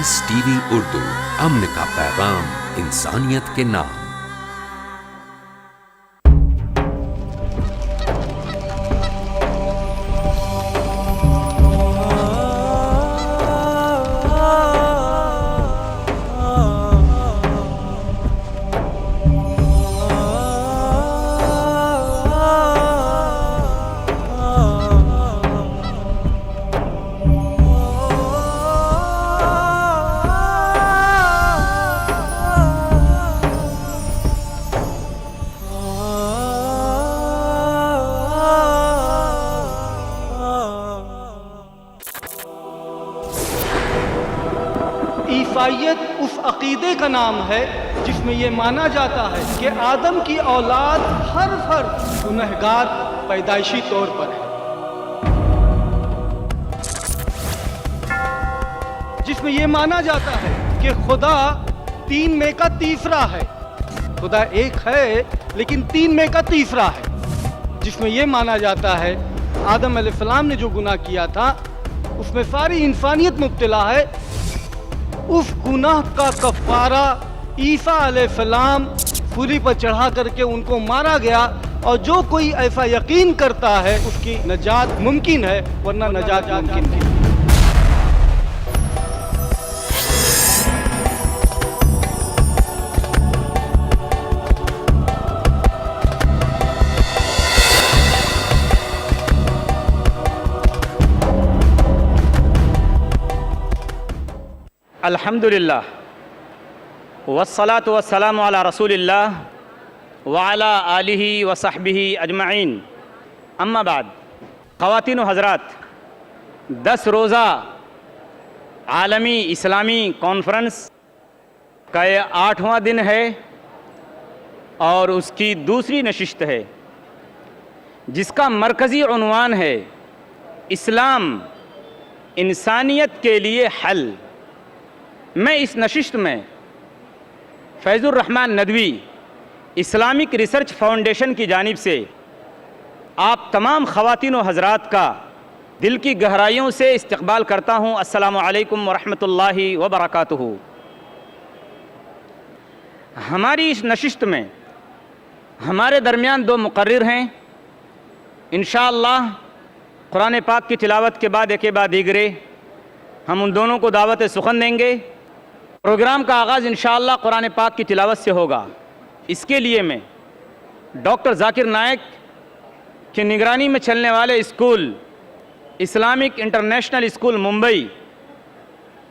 پیس T V Urdu, امن کا پیغام انسانیت کے نام۔ عیسائیت اس عقیدے کا نام ہے جس میں یہ مانا جاتا ہے کہ آدم کی اولاد ہر فرد گنہگار پیدائشی طور پر ہے، جس میں یہ مانا جاتا ہے کہ خدا تین میں کا تیسرا ہے، خدا ایک ہے لیکن تین میں کا تیسرا ہے، جس میں یہ مانا جاتا ہے آدم علیہ السلام نے جو گناہ کیا تھا اس میں ساری انسانیت مبتلا ہے، اس گناہ کا کفارہ عیسیٰ علیہ السلام سولی پر چڑھا کر کے ان کو مارا گیا، اور جو کوئی ایسا یقین کرتا ہے اس کی نجات ممکن ہے، ورنہ نجات ممکن نہیں۔ الحمدللہ والصلاة والسلام علی رسول اللہ وعلی آلہ وصحبہ اجمعین، اما بعد۔ خواتین و حضرات، 10 روزہ عالمی اسلامی کانفرنس کا یہ 8واں دن ہے اور اس کی دوسری نشست ہے، جس کا مرکزی عنوان ہے اسلام انسانیت کے لیے حل۔ میں اس نشست میں فیض الرحمن ندوی اسلامک ریسرچ فاؤنڈیشن کی جانب سے آپ تمام خواتین و حضرات کا دل کی گہرائیوں سے استقبال کرتا ہوں۔ السلام علیکم ورحمۃ اللہ وبرکاتہ۔ ہماری اس نشست میں ہمارے درمیان 2 مقرر ہیں، انشاءاللہ قرآن پاک کی تلاوت کے بعد ایک بعد دیگرے ہم ان دونوں کو دعوت سخن دیں گے۔ پروگرام کا آغاز انشاءاللہ قرآن پاک کی تلاوت سے ہوگا۔ اس کے لیے میں ڈاکٹر ذاکر نائک کی نگرانی میں چلنے والے school Islamic international school Mumbai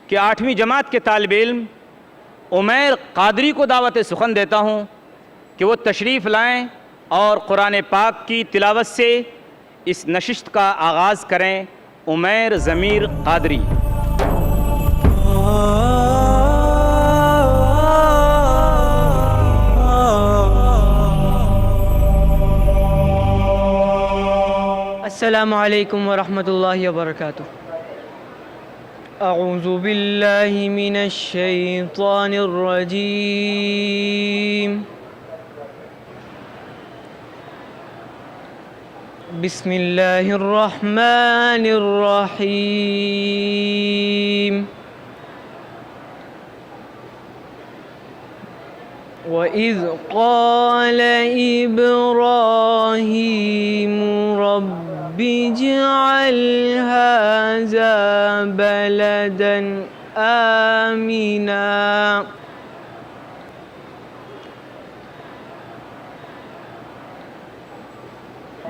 کے 8ویں جماعت کے طالب علم عمیر قادری کو دعوت سخن دیتا ہوں کہ وہ تشریف لائیں اور قرآن پاک کی تلاوت سے اس نشست کا آغاز کریں۔ عمیر ضمیر قادری۔ السلام علیکم ورحمۃ اللہ وبرکاتہ۔ اعوذ باللہ من الشیطان الرجیم، بسم اللہ الرحمن الرحیم۔ وَإِذْ قَالَ إِبْرَاهِيمُ رَبِّ اجْعَلْ هَٰذَا بَلَدًا آمِنًا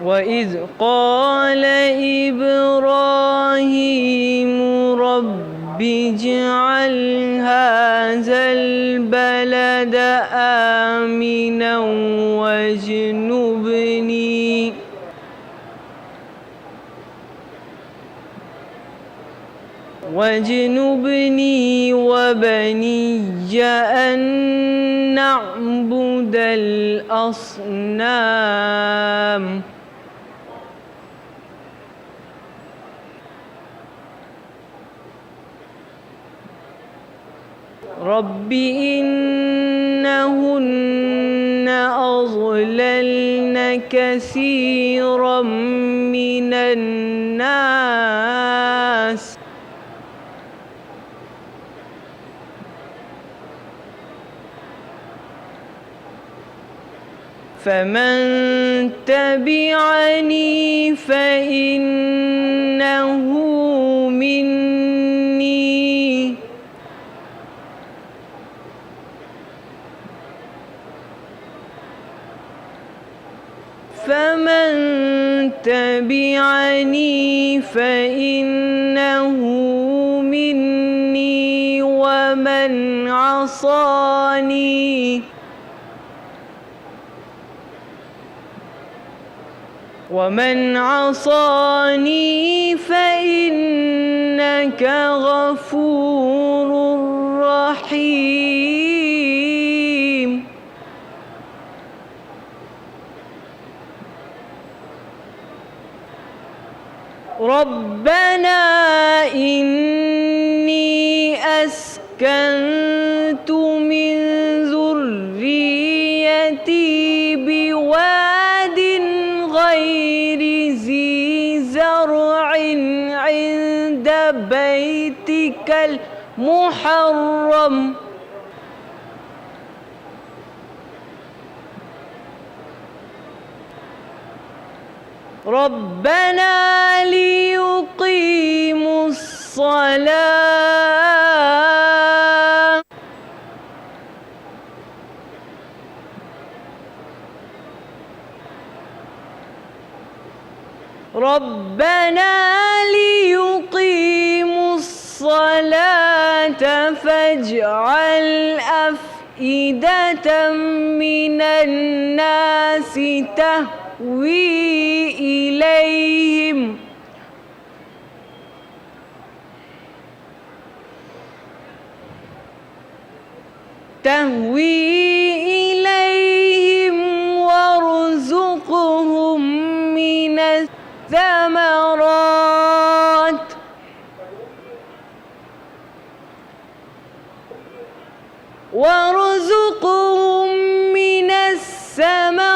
وَإِذْ قَالَ إِبْرَاهِيمُ رَبِّ اجْعَلْ هَٰذَا الْبَلَدَ آمِنًا واجنبني وبني أن نعبد الأصنام رب إنهن أضللن كثيرا من الناس فمن تبعني فإنه مني فمن تبعني فإنه مني ومن عصاني فإنك غفور رحيم. ربنا إني أسكنت من ذريتي بواد غير ذي زرع عند بيتك المحرم ربنا ليقيموا الصلاة فاجعل أفئدة من الناس تهوي إليهم وارزقهم من الثمرات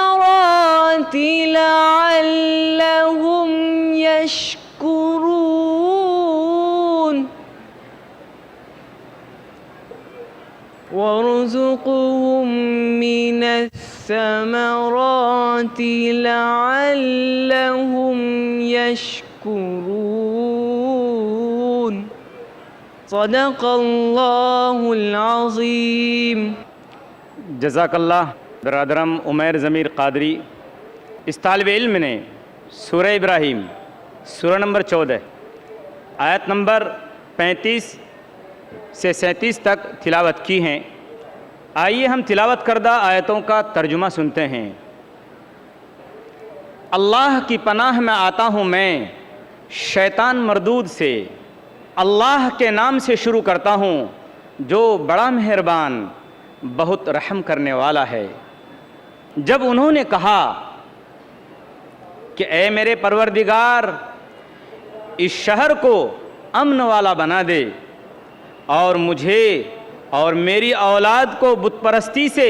لعلهم يشكرون وارزقهم من الثمرات لعلهم يشكرون. صدق اللہ العظیم. جزاک اللہ. برادرم عمیر ضمیر قادری، اس طالب علم نے سورہ ابراہیم سورہ نمبر 14 آیت نمبر 35 سے 37 تک تلاوت کی ہیں. آئیے ہم تلاوت کردہ آیتوں کا ترجمہ سنتے ہیں. اللہ کی پناہ میں آتا ہوں میں شیطان مردود سے. اللہ کے نام سے شروع کرتا ہوں جو بڑا مہربان بہت رحم کرنے والا ہے. جب انہوں نے کہا کہ اے میرے پروردگار اس شہر کو امن والا بنا دے اور مجھے اور میری اولاد کو بت پرستی سے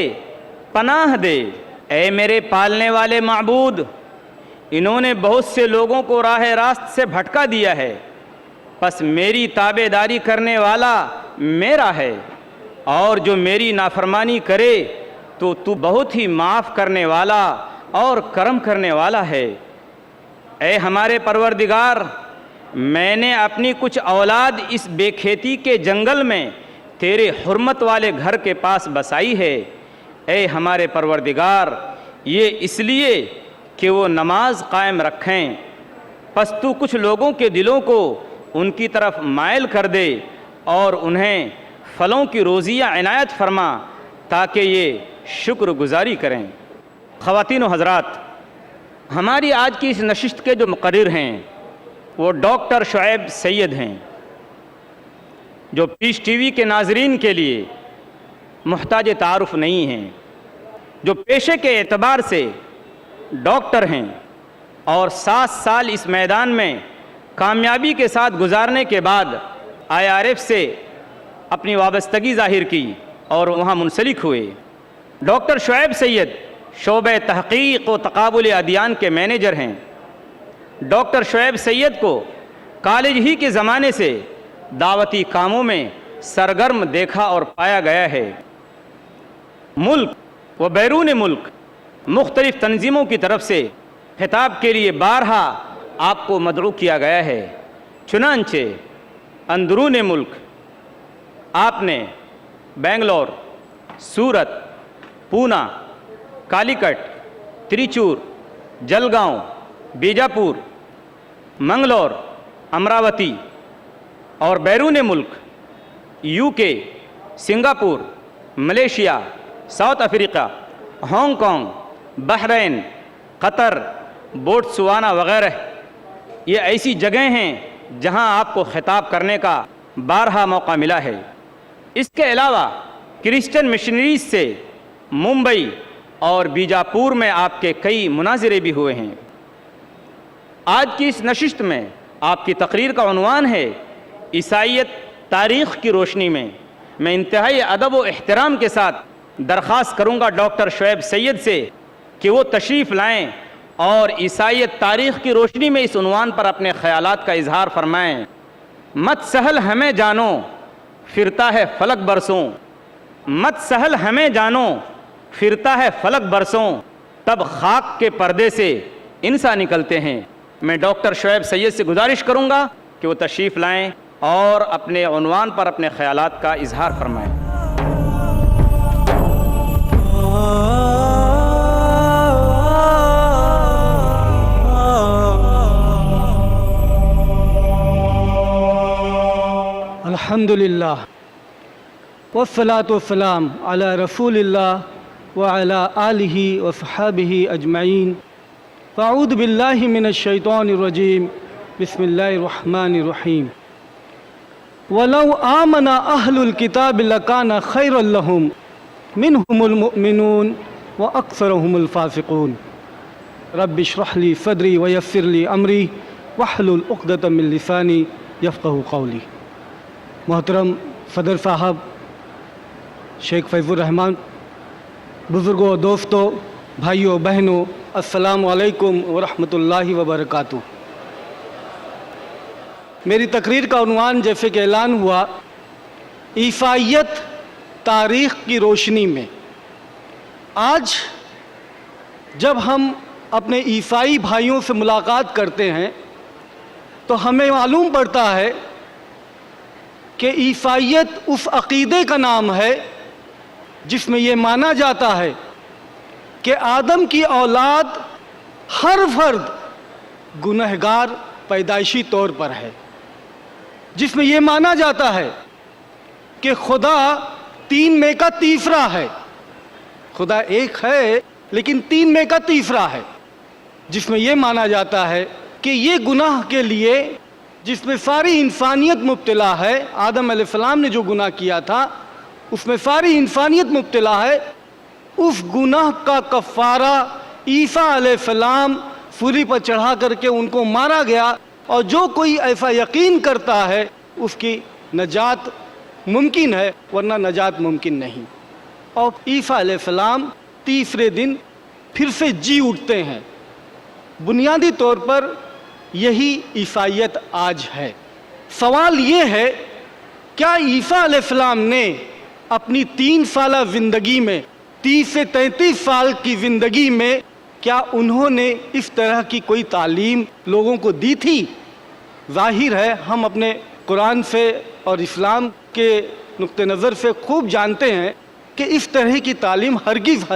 پناہ دے. اے میرے پالنے والے معبود، انہوں نے بہت سے لوگوں کو راہ راست سے بھٹکا دیا ہے، پس میری تابع داری کرنے والا میرا ہے، اور جو میری نافرمانی کرے تو تو بہت ہی معاف کرنے والا اور کرم کرنے والا ہے. اے ہمارے پروردگار، میں نے اپنی کچھ اولاد اس بے کھیتی کے جنگل میں تیرے حرمت والے گھر کے پاس بسائی ہے. اے ہمارے پروردگار، یہ اس لیے کہ وہ نماز قائم رکھیں، پس تو کچھ لوگوں کے دلوں کو ان کی طرف مائل کر دے اور انہیں پھلوں کی روزیاں عنایت فرما تاکہ یہ شکر گزاری کریں. خواتین و حضرات، ہماری آج کی اس نشست کے جو مقرر ہیں وہ ڈاکٹر شعیب سید ہیں، جو پیش ٹی وی کے ناظرین کے لیے محتاج تعارف نہیں ہیں، جو پیشے کے اعتبار سے ڈاکٹر ہیں اور 7 سال اس میدان میں کامیابی کے ساتھ گزارنے کے بعد IRF سے اپنی وابستگی ظاہر کی اور وہاں منسلک ہوئے. ڈاکٹر شعیب سید شعبہ تحقیق و تقابل ادیان کے مینیجر ہیں. ڈاکٹر شعیب سید کو کالج ہی کے زمانے سے دعوتی کاموں میں سرگرم دیکھا اور پایا گیا ہے. ملک و بیرون ملک مختلف تنظیموں کی طرف سے خطاب کے لیے بارہا آپ کو مدعو کیا گیا ہے، چنانچہ اندرون ملک آپ نے بنگلور، سورت، پونا، کالی کٹ، تریچور، جلگاؤں، بیجاپور، منگلور، امراوتی اور بیرون ملک UK، Singapore, Malaysia, South Africa, Hong Kong, Bahrain, Qatar, Botswana وغیرہ یہ ایسی جگہیں ہیں جہاں آپ کو خطاب کرنے کا بارہا موقع ملا ہے۔ اس کے علاوہ کرسچن مشنریز سے ممبئی اور بیجاپور میں آپ کے کئی مناظرے بھی ہوئے ہیں۔ آج کی اس نشست میں آپ کی تقریر کا عنوان ہے عیسائیت تاریخ کی روشنی میں۔ میں انتہائی ادب و احترام کے ساتھ درخواست کروں گا ڈاکٹر شعیب سید سے کہ وہ تشریف لائیں اور عیسائیت تاریخ کی روشنی میں اس عنوان پر اپنے خیالات کا اظہار فرمائیں۔ مت سہل ہمیں جانو پھرتا ہے فلک برسوں، مت سہل ہمیں جانو پھرتا ہے فلک برسوں، تب خاک کے پردے سے انسان نکلتے ہیں۔ میں ڈاکٹر شعیب سید سے گزارش کروں گا کہ وہ تشریف لائیں اور اپنے عنوان پر اپنے خیالات کا اظہار فرمائیں۔ الحمدللہ والصلاة والسلام علی رسول اللہ وعلی آلہ وصحابہ اجمعین۔ فاعوذ باللہ من الشیطان الرجیم، بسم اللہ الرحمن الرحیم۔ وَلَوْ آمَنَ أَهْلُ الْكِتَابِ لَكَانَ خَيْرًا لَهُمْ مِنْهُمُ الْمُؤْمِنُونَ وَأَكْثَرُهُمُ الْفَاسِقُونَ رَبِّ اشْرَحْ لِي صَدْرِي وَيَسِّرْ لِي أَمْرِي وَاحْلُلْ عُقْدَةً مِّن لِّسَانِي يَفْقَهُوا قَوْلِي۔ محترم صدر صاحب، شیخ فیض الرحمان، بزرگوں، دوستوں، بھائیوں، بہنوں، السلام علیکم ورحمۃ اللہ وبرکاتہ۔ میری تقریر کا عنوان جیسے کہ اعلان ہوا، عیسائیت تاریخ کی روشنی میں۔ آج جب ہم اپنے عیسائی بھائیوں سے ملاقات کرتے ہیں تو ہمیں معلوم پڑتا ہے کہ عیسائیت اس عقیدے کا نام ہے جس میں یہ مانا جاتا ہے کہ آدم کی اولاد ہر فرد گنہگار پیدائشی طور پر ہے، جس میں یہ مانا جاتا ہے کہ خدا تین میں کا تیسرا ہے۔ خدا ایک ہے لیکن تین میں کا تیسرا ہے، جس میں یہ مانا جاتا ہے کہ یہ گناہ کے لیے جس میں ساری انسانیت مبتلا ہے، آدم علیہ السلام نے جو گناہ کیا تھا اس میں ساری انسانیت مبتلا ہے، اس گناہ کا کفارہ عیسیٰ علیہ السلام سولی پر چڑھا کر کے ان کو مارا گیا، اور جو کوئی ایسا یقین کرتا ہے اس کی نجات ممکن ہے، ورنہ نجات ممکن نہیں۔ اور عیسیٰ علیہ السلام تیسرے دن پھر سے جی اٹھتے ہیں۔ بنیادی طور پر یہی عیسائیت آج ہے۔ سوال یہ ہے، کیا عیسیٰ علیہ السلام نے اپنی 3 سالہ زندگی میں، 30 سے 33 سال کی زندگی میں، کیا انہوں نے اس طرح کی کوئی تعلیم لوگوں کو دی تھی؟ ظاہر ہے ہم اپنے قرآن سے اور اسلام کے نقطہ نظر سے خوب جانتے ہیں کہ اس طرح کی تعلیم ہرگز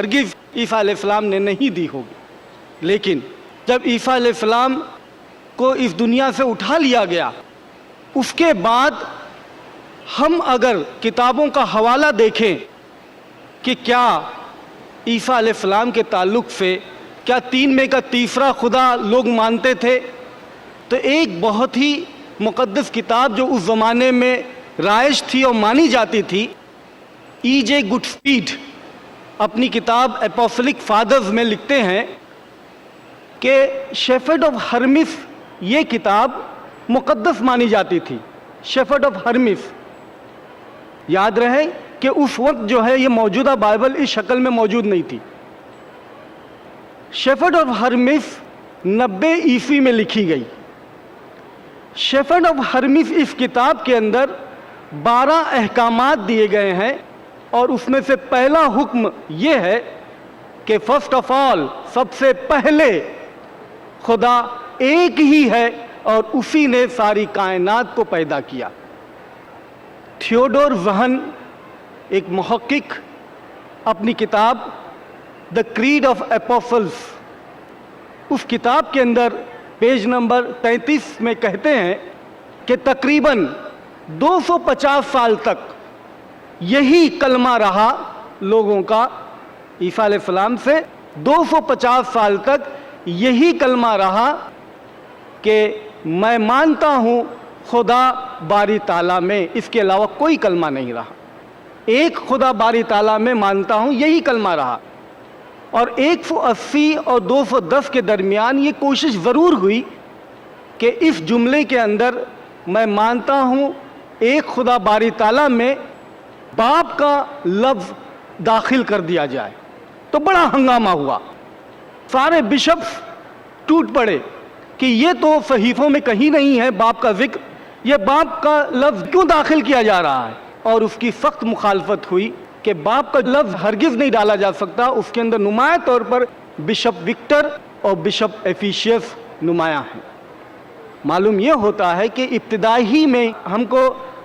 عیسیٰ علیہ السلام نے نہیں دی ہوگی۔ لیکن جب عیسیٰ علیہ السلام کو اس دنیا سے اٹھا لیا گیا، اس کے بعد ہم اگر کتابوں کا حوالہ دیکھیں کہ کیا عیسیٰ علیہ السلام کے تعلق سے کیا 3 میں کا تیسرا خدا لوگ مانتے تھے، تو ایک بہت ہی مقدس کتاب جو اس زمانے میں رائج تھی اور مانی جاتی تھی، E.J. گڈفیلڈ اپنی کتاب اپوسٹلک فادرز میں لکھتے ہیں کہ شیفرڈ آف ہرمس یہ کتاب مقدس مانی جاتی تھی۔ شیفرڈ آف ہرمس، یاد رہے کہ اس وقت جو ہے یہ موجودہ بائبل اس شکل میں موجود نہیں تھی۔ شیفرڈ آف ہرمس 90 عیسوی میں لکھی گئی۔ شیفرڈ آف ہرمس اس کتاب کے اندر 12 احکامات دیے گئے ہیں، اور اس میں سے پہلا حکم یہ ہے کہ فرسٹ آف آل سب سے پہلے خدا ایک ہی ہے اور اسی نے ساری کائنات کو پیدا کیا۔ تھیوڈور وہن ایک محقق اپنی کتاب دا کریڈ آف اپوسلز، اس کتاب کے اندر پیج نمبر 33 میں کہتے ہیں کہ تقریباً 250 سال تک یہی کلمہ رہا لوگوں کا، عیسیٰ علیہ السلام سے 250 سال تک یہی کلمہ رہا کہ میں مانتا ہوں خدا باری تعالیٰ میں، اس کے علاوہ کوئی کلمہ نہیں رہا۔ ایک خدا باری تعالیٰ میں مانتا ہوں، یہی کلمہ رہا۔ اور 180 اور 210 کے درمیان یہ کوشش ضرور ہوئی کہ اس جملے کے اندر میں مانتا ہوں ایک خدا باری تعالیٰ میں باپ کا لفظ داخل کر دیا جائے، تو بڑا ہنگامہ ہوا۔ سارے بشپس ٹوٹ پڑے کہ یہ تو صحیفوں میں کہیں نہیں ہے باپ کا ذکر، یہ باپ کا لفظ کیوں داخل کیا جا رہا ہے؟ اور اس کی سخت مخالفت ہوئی کہ باپ کا لفظ ہرگز نہیں ڈالا جا سکتا۔ اس کے اندر نمایاں طور پر بشپ وکٹر اور بشپ ایفیشیس نمایاں ہیں۔ معلوم یہ ہوتا ہے کہ ابتدائی میں ہم کو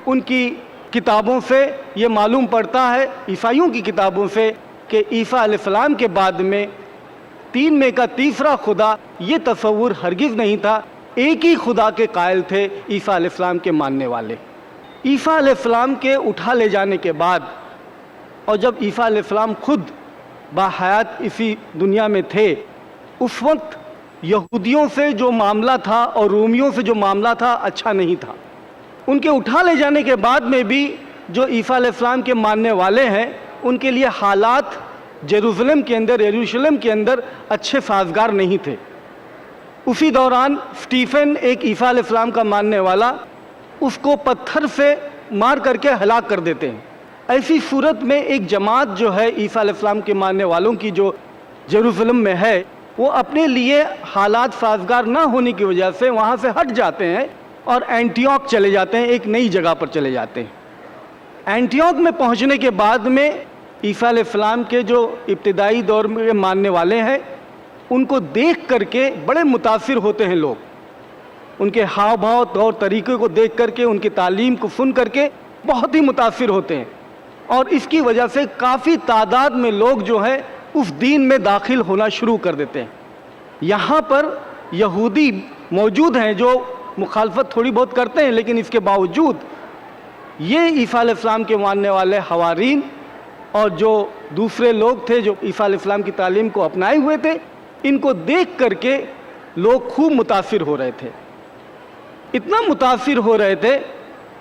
ان کی کتابوں سے یہ معلوم پڑتا ہے، عیسائیوں کی کتابوں سے، کہ عیسیٰ علیہ السلام کے بعد میں تین میں کا تیسرا خدا، یہ تصور ہرگز نہیں تھا۔ ایک ہی خدا کے قائل تھے عیسیٰ علیہ السلام کے ماننے والے۔ عیسیٰ علیہ السلام کے اٹھا لے جانے کے بعد، اور جب عیسیٰ علیہ السلام خود باحیات اسی دنیا میں تھے، اس وقت یہودیوں سے جو معاملہ تھا اور رومیوں سے جو معاملہ تھا اچھا نہیں تھا۔ ان کے اٹھا لے جانے کے بعد میں بھی جو عیسیٰ علیہ السلام کے ماننے والے ہیں، ان کے لیے حالات یروشلم کے اندر اچھے سازگار نہیں تھے۔ اسی دوران اسٹیفن، ایک عیسیٰ علیہ السلام کا ماننے والا، اس کو پتھر سے مار کر کے ہلاک کر دیتے ہیں۔ ایسی صورت میں ایک جماعت جو ہے عیسیٰ علیہ السلام کے ماننے والوں کی جو یروشلم میں ہے، وہ اپنے لیے حالات سازگار نہ ہونے کی وجہ سے وہاں سے ہٹ جاتے ہیں اور اینٹیوک چلے جاتے ہیں، ایک نئی جگہ پر چلے جاتے ہیں۔ اینٹیوک میں پہنچنے کے بعد میں عیسیٰ علیہ السلام کے جو ابتدائی دور میں ماننے والے ہیں، ان کو دیکھ کر کے بڑے متاثر ہوتے ہیں لوگ۔ ان کے ہاؤ بھاؤ طور طریقے کو دیکھ کر کے، ان کی تعلیم کو سن کر کے بہت ہی متاثر ہوتے ہیں، اور اس کی وجہ سے کافی تعداد میں لوگ جو ہیں اس دین میں داخل ہونا شروع کر دیتے ہیں۔ یہاں پر یہودی موجود ہیں جو مخالفت تھوڑی بہت کرتے ہیں، لیکن اس کے باوجود یہ عیسیٰ علیہ السلام کے ماننے والے حوارین اور جو دوسرے لوگ تھے جو عیسیٰ علیہ السلام کی تعلیم کو اپنائے ہوئے تھے، ان کو دیکھ کر کے لوگ خوب متاثر ہو رہے تھے۔ اتنا متاثر ہو رہے تھے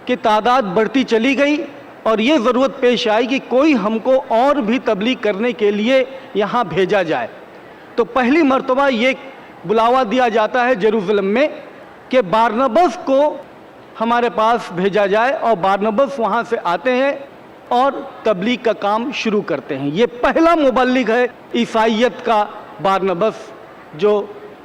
کہ تعداد بڑھتی چلی گئی، اور یہ ضرورت پیش آئی کہ کوئی ہم کو اور بھی تبلیغ کرنے کے لیے یہاں بھیجا جائے۔ تو پہلی مرتبہ یہ بلاوا دیا جاتا ہے یروشلم میں کہ بارنباس کو ہمارے پاس بھیجا جائے، اور بارنباس وہاں سے آتے ہیں اور تبلیغ کا کام شروع کرتے ہیں۔ یہ پہلا مبلغ ہے عیسائیت کا بارنباس، جو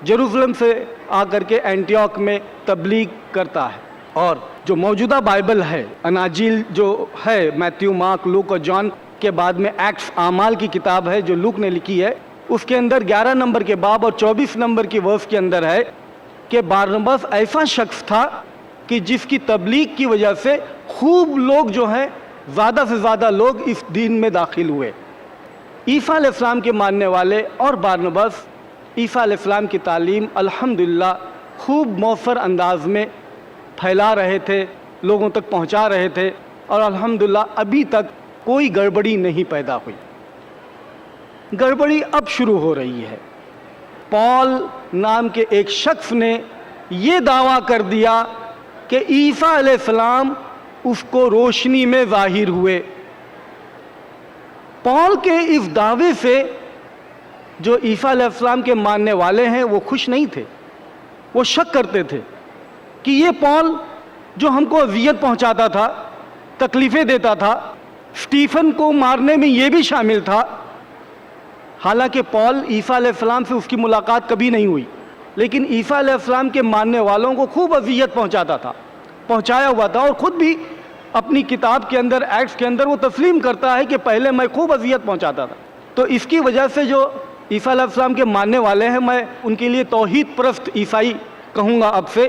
یروشلم سے آ کر کے اینٹیوک میں تبلیغ کرتا ہے۔ اور جو موجودہ بائبل ہے، اناجیل جو ہے، میتھیو، مارک، لوک اور جان کے بعد میں ایکٹس، اعمال کی کتاب ہے جو لوک نے لکھی ہے، اس کے اندر 11 نمبر کے باب اور 24 نمبر کی ورس کے اندر ہے کہ بارنباس ایسا شخص تھا کہ جس کی تبلیغ کی وجہ سے خوب لوگ جو ہیں، زیادہ سے زیادہ لوگ اس دین میں داخل ہوئے۔ عیسیٰ علیہ السلام کے ماننے والے اور بارنباس عیسیٰ علیہ السلام کی تعلیم الحمدللہ خوب مؤثر انداز میں پھیلا رہے تھے، لوگوں تک پہنچا رہے تھے، اور الحمدللہ ابھی تک کوئی گڑبڑی نہیں پیدا ہوئی۔ گڑبڑی اب شروع ہو رہی ہے۔ پال نام کے ایک شخص نے یہ دعویٰ کر دیا کہ عیسیٰ علیہ السلام اس کو روشنی میں ظاہر ہوئے۔ پال کے اس دعوے سے جو عیسیٰ علیہ السلام کے ماننے والے ہیں وہ خوش نہیں تھے، وہ شک کرتے تھے کہ یہ پال جو ہم کو اذیت پہنچاتا تھا، تکلیفیں دیتا تھا، اسٹیفن کو مارنے میں یہ بھی شامل تھا۔ حالانکہ پال عیسیٰ علیہ السلام سے اس کی ملاقات کبھی نہیں ہوئی، لیکن عیسیٰ علیہ السلام کے ماننے والوں کو خوب اذیت پہنچاتا تھا، پہنچایا ہوا تھا، اور خود بھی اپنی کتاب کے اندر، ایکٹس کے اندر وہ تسلیم کرتا ہے کہ پہلے میں خوب اذیت پہنچاتا تھا۔ تو اس کی وجہ سے جو عیسیٰ علیہ السلام کے ماننے والے ہیں. میں ان کے لیے توحید پرست عیسائی کہوں گا اب سے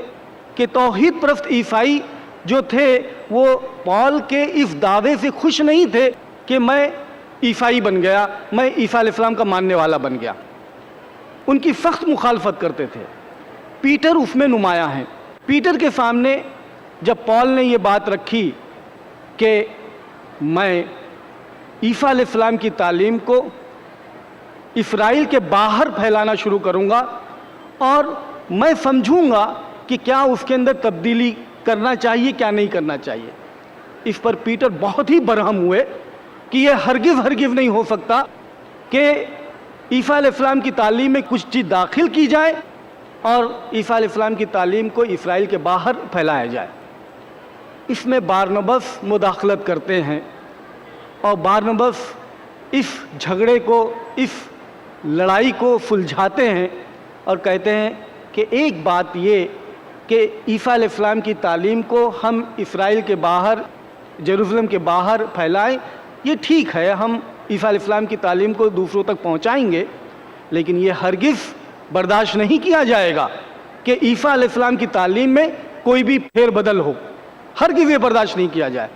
کہ توحید پرست عیسائی جو تھے وہ پال کے اس دعوے سے خوش نہیں تھے کہ میں عیسائی بن گیا, میں عیسیٰ علیہ السلام کا ماننے والا بن گیا. ان کی سخت مخالفت کرتے تھے. پیٹر اس میں نمایاں ہیں. پیٹر کے سامنے جب پال نے یہ بات رکھی کہ میں عیسیٰ علیہ السلام کی تعلیم کو اسرائیل کے باہر پھیلانا شروع کروں گا اور میں سمجھوں گا کہ کیا اس کے اندر تبدیلی کرنا چاہیے کیا نہیں کرنا چاہیے. اس پر پیٹر بہت ہی برہم ہوئے کہ یہ ہرگز نہیں ہو سکتا کہ عیسیٰ علیہ السلام کی تعلیم میں کچھ چیز داخل کی جائے اور عیسیٰ علیہ السلام کی تعلیم کو اسرائیل کے باہر پھیلایا جائے. اس میں بارنبس مداخلت کرتے ہیں اور بارنبس اس جھگڑے کو, اس لڑائی کو سلجھاتے ہیں اور کہتے ہیں کہ ایک بات یہ کہ عیسیٰ علیہ السلام کی تعلیم کو ہم اسرائیل کے باہر, یروشلم کے باہر پھیلائیں, یہ ٹھیک ہے, ہم عیسیٰ علیہ السلام کی تعلیم کو دوسروں تک پہنچائیں گے, لیکن یہ ہرگز برداشت نہیں کیا جائے گا کہ عیسیٰ علیہ السلام کی تعلیم میں کوئی بھی پھیر بدل ہو. ہرگز یہ برداشت نہیں کیا جائے.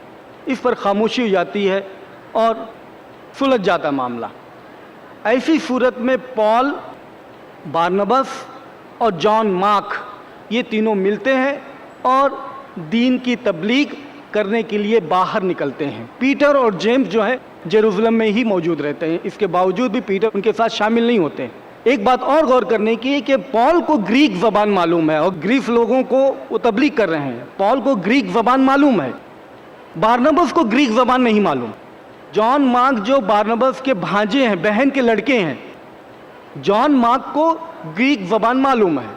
اس پر خاموشی ہو جاتی ہے اور سلجھ جاتا معاملہ. ایسی صورت میں پال, بارنبس اور جان مارک یہ تینوں ملتے ہیں اور دین کی تبلیغ کرنے کے لیے باہر نکلتے ہیں. پیٹر اور جیمز جو ہے یروشلم میں ہی موجود رہتے ہیں. اس کے باوجود بھی پیٹر ان کے ساتھ شامل نہیں ہوتے ہیں. ایک بات اور غور کرنے کی ہے کہ پال کو گریک زبان معلوم ہے اور گریک لوگوں کو وہ تبلیغ کر رہے ہیں. پال کو گریک زبان معلوم ہے, بارنبس کو گریک زبان نہیں معلوم. جان مارک جو بارنبس کے بھانجے ہیں, بہن کے لڑکے ہیں, جان مارک کو گریک زبان معلوم ہے.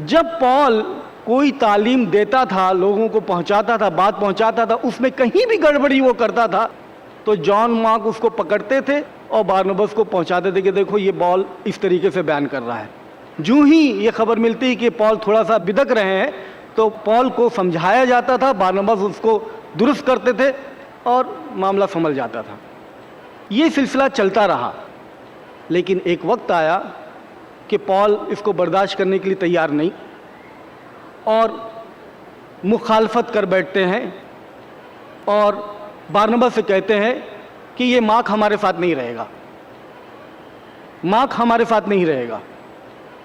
جب پال کوئی تعلیم دیتا تھا, لوگوں کو پہنچاتا تھا, بات پہنچاتا تھا, اس میں کہیں بھی گڑبڑی وہ کرتا تھا تو جان مارک اس کو پکڑتے تھے اور بارنبس کو پہنچاتے تھے کہ دیکھو یہ پال اس طریقے سے بیان کر رہا ہے. جو ہی یہ خبر ملتی کہ پال تھوڑا سا بدک رہے ہیں تو پال کو سمجھایا جاتا تھا, بارنبس اس کو درست کرتے تھے اور معاملہ سنبھل جاتا تھا. یہ سلسلہ چلتا رہا, لیکن ایک وقت آیا کہ پال اس کو برداشت کرنے کے لیے تیار نہیں اور مخالفت کر بیٹھتے ہیں اور بارنبس سے کہتے ہیں کہ یہ مارک ہمارے ساتھ نہیں رہے گا, مارک ہمارے ساتھ نہیں رہے گا.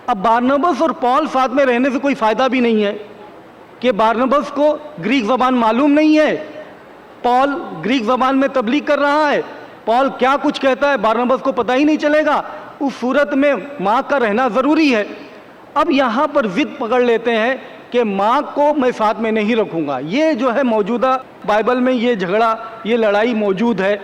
اب بارنبس اور پال ساتھ میں رہنے سے کوئی فائدہ بھی نہیں ہے کہ بارنبس کو گریک زبان معلوم نہیں ہے, پال گریک زبان میں تبلیغ کر رہا ہے, پال کیا کچھ کہتا ہے بارنبس کو پتہ ہی نہیں چلے گا. اس صورت میں مارک کا رہنا ضروری ہے. اب یہاں پر ضد پکڑ لیتے ہیں کہ مارک کو میں ساتھ میں نہیں رکھوں گا. یہ جو ہے موجودہ بائبل میں یہ جھگڑا, یہ لڑائی موجود ہے.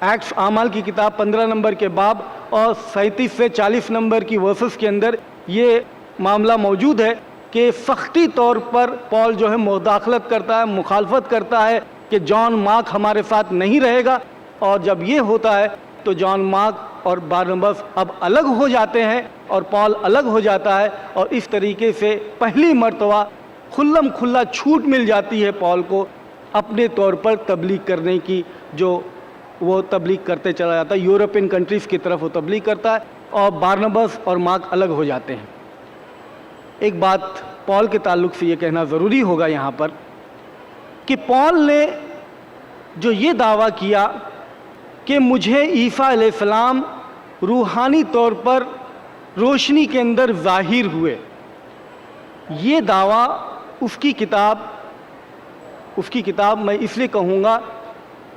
ایکٹس اعمال کی کتاب 15 نمبر کے باب اور 37 سے 40 نمبر کی ورسز کے اندر یہ معاملہ موجود ہے کہ سختی طور پر پال جو ہے مداخلت کرتا ہے, مخالفت کرتا ہے کہ جان مارک ہمارے ساتھ نہیں رہے گا. اور جب یہ ہوتا ہے تو جان مارک اور بارنبس اب الگ ہو جاتے ہیں اور پال الگ ہو جاتا ہے اور اس طریقے سے پہلی مرتبہ کھلم کھلا چھوٹ مل جاتی ہے پال کو اپنے طور پر تبلیغ کرنے کی, جو وہ تبلیغ کرتے چلا جاتا ہے. یورپین کنٹریز کی طرف وہ تبلیغ کرتا ہے اور بارنبس اور مارک الگ ہو جاتے ہیں. ایک بات پال کے تعلق سے یہ کہنا ضروری ہوگا یہاں پر کہ پال نے جو یہ دعویٰ کیا کہ مجھے عیسیٰ علیہ السلام روحانی طور پر روشنی کے اندر ظاہر ہوئے, یہ دعویٰ اس کی کتاب میں اس لیے کہوں گا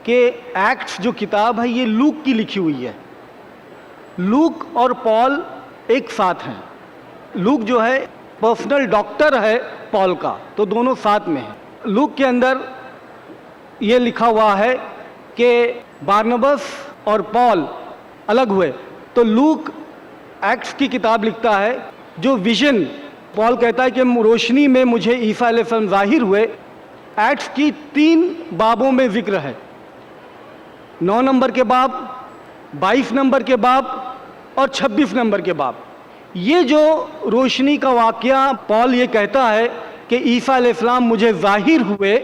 کہ ایکٹس جو کتاب ہے یہ لوک کی لکھی ہوئی ہے. لوک اور پال ایک ساتھ ہیں. لوک جو ہے پرسنل ڈاکٹر ہے پال کا, تو دونوں ساتھ میں ہیں. لوک کے اندر یہ لکھا ہوا ہے کہ بارنبس اور پال الگ ہوئے, تو لوک ایکٹس کی کتاب لکھتا ہے جو ویژن, پال کہتا ہے کہ روشنی میں مجھے عیسیٰ علیہ السلام ظاہر ہوئے. ایکٹس کی 3 بابوں میں ذکر ہے, 9 نمبر کے باب, 22 نمبر کے باب اور 26 نمبر کے باب. یہ جو روشنی کا واقعہ پال یہ کہتا ہے کہ عیسیٰ علیہ السلام مجھے ظاہر ہوئے,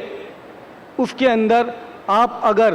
اس کے اندر آپ اگر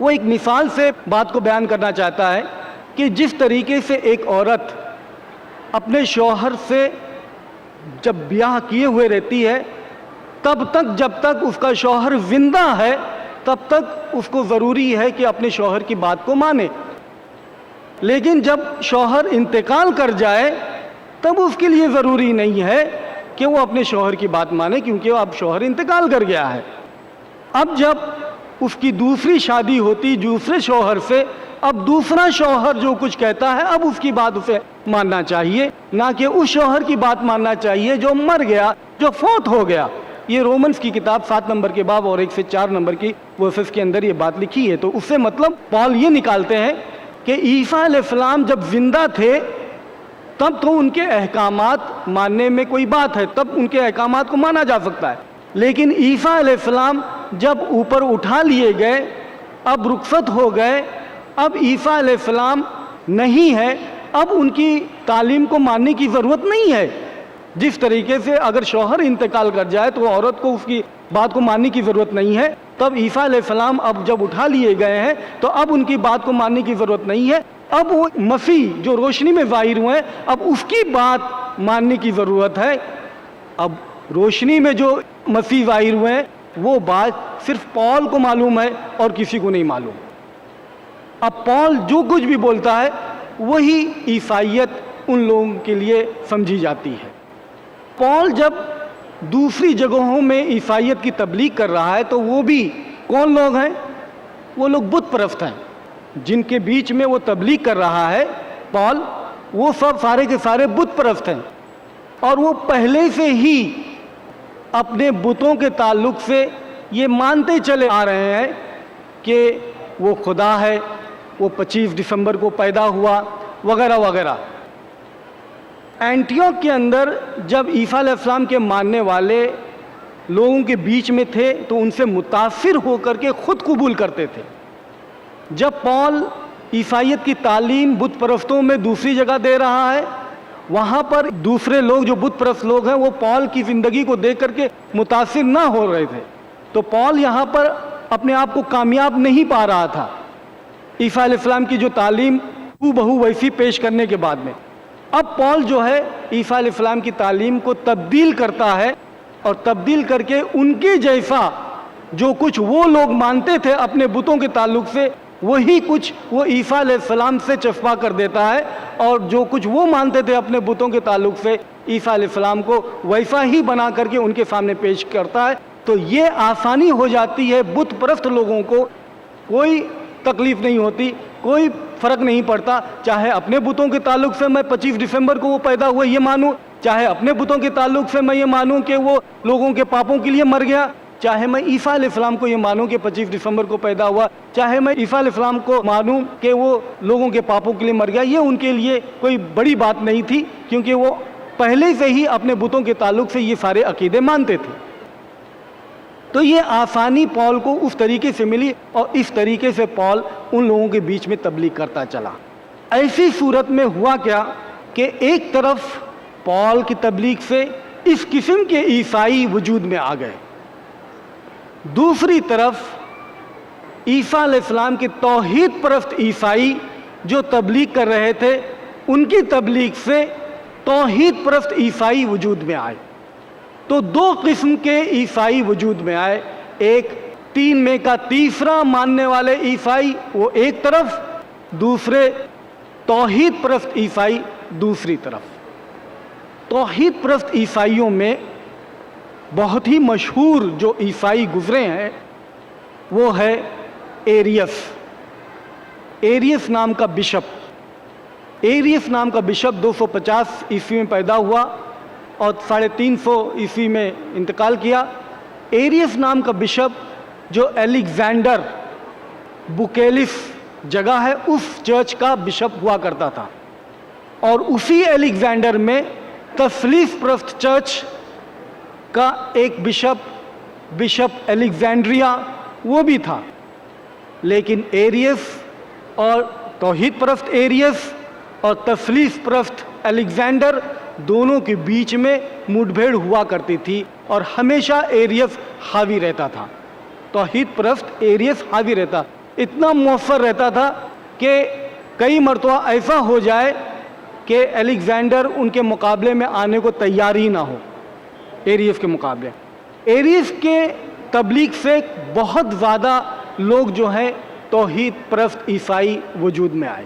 وہ ایک مثال سے بات کو بیان کرنا چاہتا ہے کہ جس طریقے سے ایک عورت اپنے شوہر سے جب بیاہ کیے ہوئے رہتی ہے تب تک جب تک اس کا شوہر زندہ ہے تب تک اس کو ضروری ہے کہ اپنے شوہر کی بات کو مانے، لیکن جب شوہر انتقال کر جائے تب اس کے لیے ضروری نہیں ہے کہ وہ اپنے شوہر کی بات مانے، کیونکہ اب شوہر انتقال کر گیا ہے۔ اب جب اس کی دوسری شادی ہوتی دوسرے شوہر سے، اب دوسرا شوہر جو کچھ کہتا ہے اب اس کی بات اسے ماننا چاہیے، نہ کہ اس شوہر کی بات ماننا چاہیے جو مر گیا، جو فوت ہو گیا۔ یہ رومنز کی کتاب 7 نمبر کے باب اور 1 سے 4 نمبر کی ورسز کے اندر یہ بات لکھی ہے۔ تو اس سے مطلب پال یہ نکالتے ہیں کہ عیسیٰ علیہ السلام جب زندہ تھے تب تو ان کے احکامات ماننے میں کوئی بات ہے، تب ان کے احکامات کو مانا جا سکتا ہے، لیکن عیسیٰ علیہ السلام جب اوپر اٹھا لیے گئے، اب رخصت ہو گئے، اب عیسیٰ علیہ السلام نہیں ہے، اب ان کی تعلیم کو ماننے کی ضرورت نہیں ہے۔ جس طریقے سے اگر شوہر انتقال کر جائے تو عورت کو اس کی بات کو ماننے کی ضرورت نہیں ہے، تب عیسیٰ علیہ السلام اب جب اٹھا لیے گئے ہیں تو اب ان کی بات کو ماننے کی ضرورت نہیں ہے، اب وہ مسیح جو روشنی میں ظاہر ہوئے ہیں اب اس کی بات ماننے کی ضرورت ہے۔ اب روشنی میں جو مسیح ظاہر ہوئے ہیں وہ بات صرف پال کو معلوم ہے اور کسی کو نہیں معلوم۔ اب پال جو کچھ بھی بولتا ہے وہی عیسائیت ان لوگوں کے لیے سمجھی جاتی ہے۔ پال جب دوسری جگہوں میں عیسائیت کی تبلیغ کر رہا ہے تو وہ بھی کون لوگ ہیں؟ وہ لوگ بت پرست ہیں جن کے بیچ میں وہ تبلیغ کر رہا ہے پال، وہ سب سارے کے سارے بت پرست ہیں، اور وہ پہلے سے ہی اپنے بتوں کے تعلق سے یہ مانتے چلے آ رہے ہیں کہ وہ خدا ہے، وہ 25 دسمبر کو پیدا ہوا وغیرہ وغیرہ۔ اینٹیوک کے اندر جب عیسیٰ علیہ السلام کے ماننے والے لوگوں کے بیچ میں تھے تو ان سے متاثر ہو کر کے خود قبول کرتے تھے۔ جب پال عیسائیت کی تعلیم بت پرستوں میں دوسری جگہ دے رہا ہے، وہاں پر دوسرے لوگ جو بت پرست لوگ ہیں وہ پال کی زندگی کو دیکھ کر کے متاثر نہ ہو رہے تھے، تو پال یہاں پر اپنے آپ کو کامیاب نہیں پا رہا تھا عیسیٰ علیہ السلام کی جو تعلیم بہو ویسی پیش کرنے کے بعد میں۔ اب پال جو ہے عیسیٰ علیہ السلام کی تعلیم کو تبدیل کرتا ہے، اور تبدیل کر کے ان کے جیسا جو کچھ وہ لوگ مانتے تھے اپنے بتوں کے تعلق سے وہی کچھ وہ عیسیٰ علیہ السلام سے چسپاں کر دیتا ہے، اور جو کچھ وہ مانتے تھے اپنے بتوں کے تعلق سے عیسیٰ علیہ السلام کو ویسا ہی بنا کر کے ان کے سامنے پیش کرتا ہے۔ تو یہ آسانی ہو جاتی ہے بت پرست لوگوں کو، کوئی تکلیف نہیں ہوتی، کوئی فرق نہیں پڑتا، چاہے اپنے بتوں کے تعلق سے میں 25 دسمبر کو وہ پیدا ہوا یہ مانوں، چاہے اپنے بتوں کے تعلق سے میں یہ مانوں کہ وہ لوگوں کے پاپوں کے لیے مر گیا، چاہے میں عیسیٰ علیہ السلام کو یہ مانوں کہ 25 دسمبر کو پیدا ہوا، چاہے میں عیسیٰ علیہ السلام کو مانوں کہ وہ لوگوں کے پاپوں کے لیے مر گیا، یہ ان کے لیے کوئی بڑی بات نہیں تھی، کیونکہ وہ پہلے سے ہی اپنے بتوں کے تعلق سے یہ سارے عقیدے مانتے تھے۔ تو یہ آسانی پال کو اس طریقے سے ملی، اور اس طریقے سے پال ان لوگوں کے بیچ میں تبلیغ کرتا چلا۔ ایسی صورت میں ہوا کیا کہ ایک طرف پال کی تبلیغ سے اس قسم کے عیسائی وجود میں آ گئے، دوسری طرف عیسیٰ علیہ السلام کے توحید پرست عیسائی جو تبلیغ کر رہے تھے ان کی تبلیغ سے توحید پرست عیسائی وجود میں آئے۔ تو دو قسم کے عیسائی وجود میں آئے، ایک 3 مئی کا تیسرا ماننے والے عیسائی وہ ایک طرف، دوسرے توحید پرست عیسائی دوسری طرف۔ توحید پرست عیسائیوں میں بہت ہی مشہور جو عیسائی گزرے ہیں وہ ہے ایریس۔ ایریس نام کا بشپ، ایریس نام کا بشپ 250 عیسوی میں پیدا ہوا اور 350 عیسوی میں انتقال کیا۔ ایریس نام کا بشپ جو الیگزینڈر بوکیلس جگہ ہے اس چرچ کا بشپ ہوا کرتا تھا، اور اسی الیگزینڈر میں تثلیث پرست چرچ کا ایک بشپ الیگزینڈریا وہ بھی تھا۔ لیکن ایریس اور توحید پرست ایریس اور تثلیث پرست الیگزینڈر دونوں کے بیچ میں مٹ بھیڑ ہوا کرتی تھی، اور ہمیشہ ایریس حاوی رہتا تھا، توحید پرست ایریس حاوی رہتا۔ اتنا مؤثر رہتا تھا کہ کئی مرتبہ ایسا ہو جائے کہ الیگزینڈر ان کے مقابلے میں آنے کو تیار ہی نہ ہو، ایریس کے مقابلے۔ ایریس کے تبلیغ سے بہت زیادہ لوگ جو ہیں توحید پرست عیسائی وجود میں آئے۔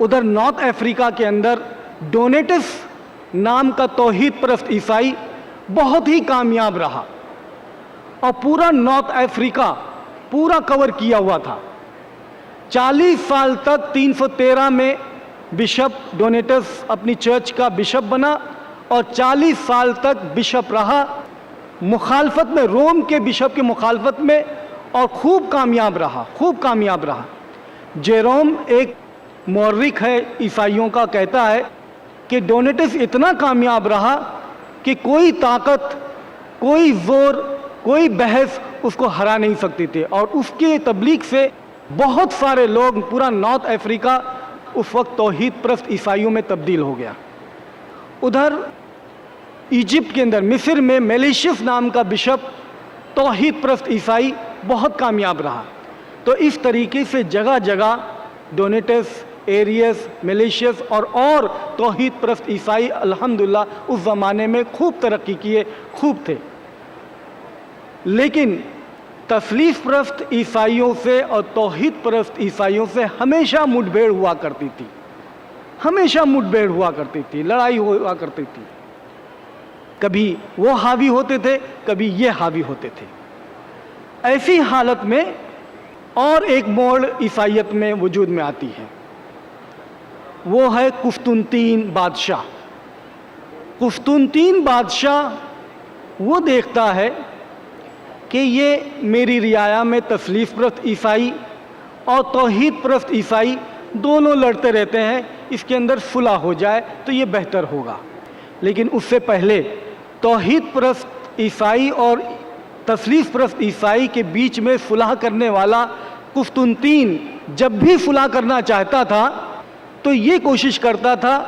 ادھر نارتھ افریقہ کے اندر ڈونیٹس نام کا توحید پرست عیسائی بہت ہی کامیاب رہا اور پورا نارتھ افریقہ پورا کور کیا ہوا تھا۔ 40 سال تک 313 میں بشپ ڈونیٹس اپنی چرچ کا بشپ بنا اور 40 سال تک بشپ رہا مخالفت میں، روم کے بشپ کی مخالفت میں، اور خوب کامیاب رہا۔ جیروم ایک مورخ ہے عیسائیوں کا، کہتا ہے کہ ڈونیٹس اتنا کامیاب رہا کہ کوئی طاقت، کوئی زور، کوئی بحث اس کو ہرا نہیں سکتی تھی، اور اس کے تبلیغ سے بہت سارے لوگ، پورا نارتھ افریقہ اس وقت توحید پرست عیسائیوں میں تبدیل ہو گیا۔ ادھر ایجپٹ کے اندر، مصر میں میلیشیس نام کا بشپ توحید پرست عیسائی بہت کامیاب رہا۔ تو اس طریقے سے جگہ جگہ ڈونیٹس، ایریس، میلیشیس اور توحید پرست عیسائی الحمدللہ اس زمانے میں خوب ترقی کیے، خوب تھے۔ لیکن تثلیث پرست عیسائیوں سے اور توحید پرست عیسائیوں سے ہمیشہ مٹ بھیڑ ہوا کرتی تھی، لڑائی ہوا کرتی تھی۔ کبھی وہ حاوی ہوتے تھے، کبھی یہ حاوی ہوتے تھے۔ ایسی حالت میں اور ایک موڑ عیسائیت میں وجود میں آتی ہے، وہ ہے قسطنطین بادشاہ۔ قسطنطین بادشاہ وہ دیکھتا ہے کہ یہ میری رعایا میں تثلیث پرست عیسائی اور توحید پرست عیسائی دونوں لڑتے رہتے ہیں، اس کے اندر صلح ہو جائے تو یہ بہتر ہوگا۔ لیکن اس سے پہلے توحید پرست عیسائی اور تثلیث پرست عیسائی کے بیچ میں صلح کرنے والا قسطنطین جب بھی صلح کرنا چاہتا تھا تو یہ کوشش کرتا تھا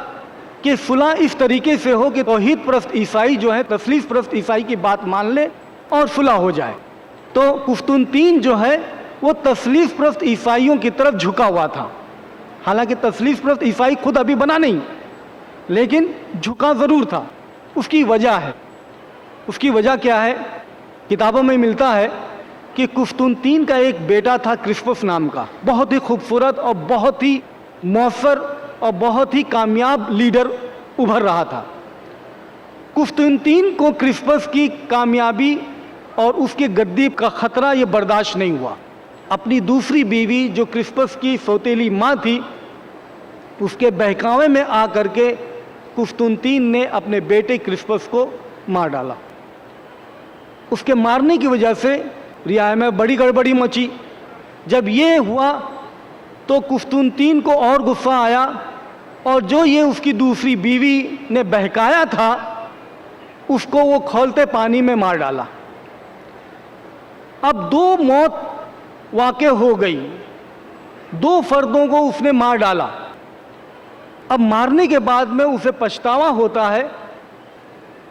کہ صلح اس طریقے سے ہو کہ توحید پرست عیسائی جو ہے تثلیث پرست عیسائی کی بات مان لے اور صلح ہو جائے۔ تو قسطنطین جو ہے وہ تثلیث پرست عیسائیوں کی طرف جھکا ہوا تھا، حالانکہ تثلیث پرست عیسائی خود ابھی بنا نہیں، لیکن جھکا ضرور تھا۔ اس کی وجہ ہے، اس کی وجہ کیا ہے؟ کتابوں میں ملتا ہے کہ قسطنطین کا ایک بیٹا تھا کرسپس نام کا، بہت ہی خوبصورت اور بہت ہی مؤثر اور بہت ہی کامیاب لیڈر ابھر رہا تھا۔ قسطنطین کو کرسپس کی کامیابی اور اس کے گدی کا خطرہ یہ برداشت نہیں ہوا۔ اپنی دوسری بیوی جو کرسپس کی سوتیلی ماں تھی، اس کے بہکاوے میں آ کر کے قسطنطین نے اپنے بیٹے کرسپس کو مار ڈالا۔ اس کے مارنے کی وجہ سے رعایا میں بڑی گڑبڑی مچی۔ جب یہ ہوا تو قسطنطین کو اور غصہ آیا، اور جو یہ اس کی دوسری بیوی نے بہکایا تھا اس کو وہ کھولتے پانی میں مار ڈالا۔ اب 2 موت واقع ہو گئی، 2 فردوں کو اس نے مار ڈالا۔ اب مارنے کے بعد میں اسے پچھتاوا ہوتا ہے،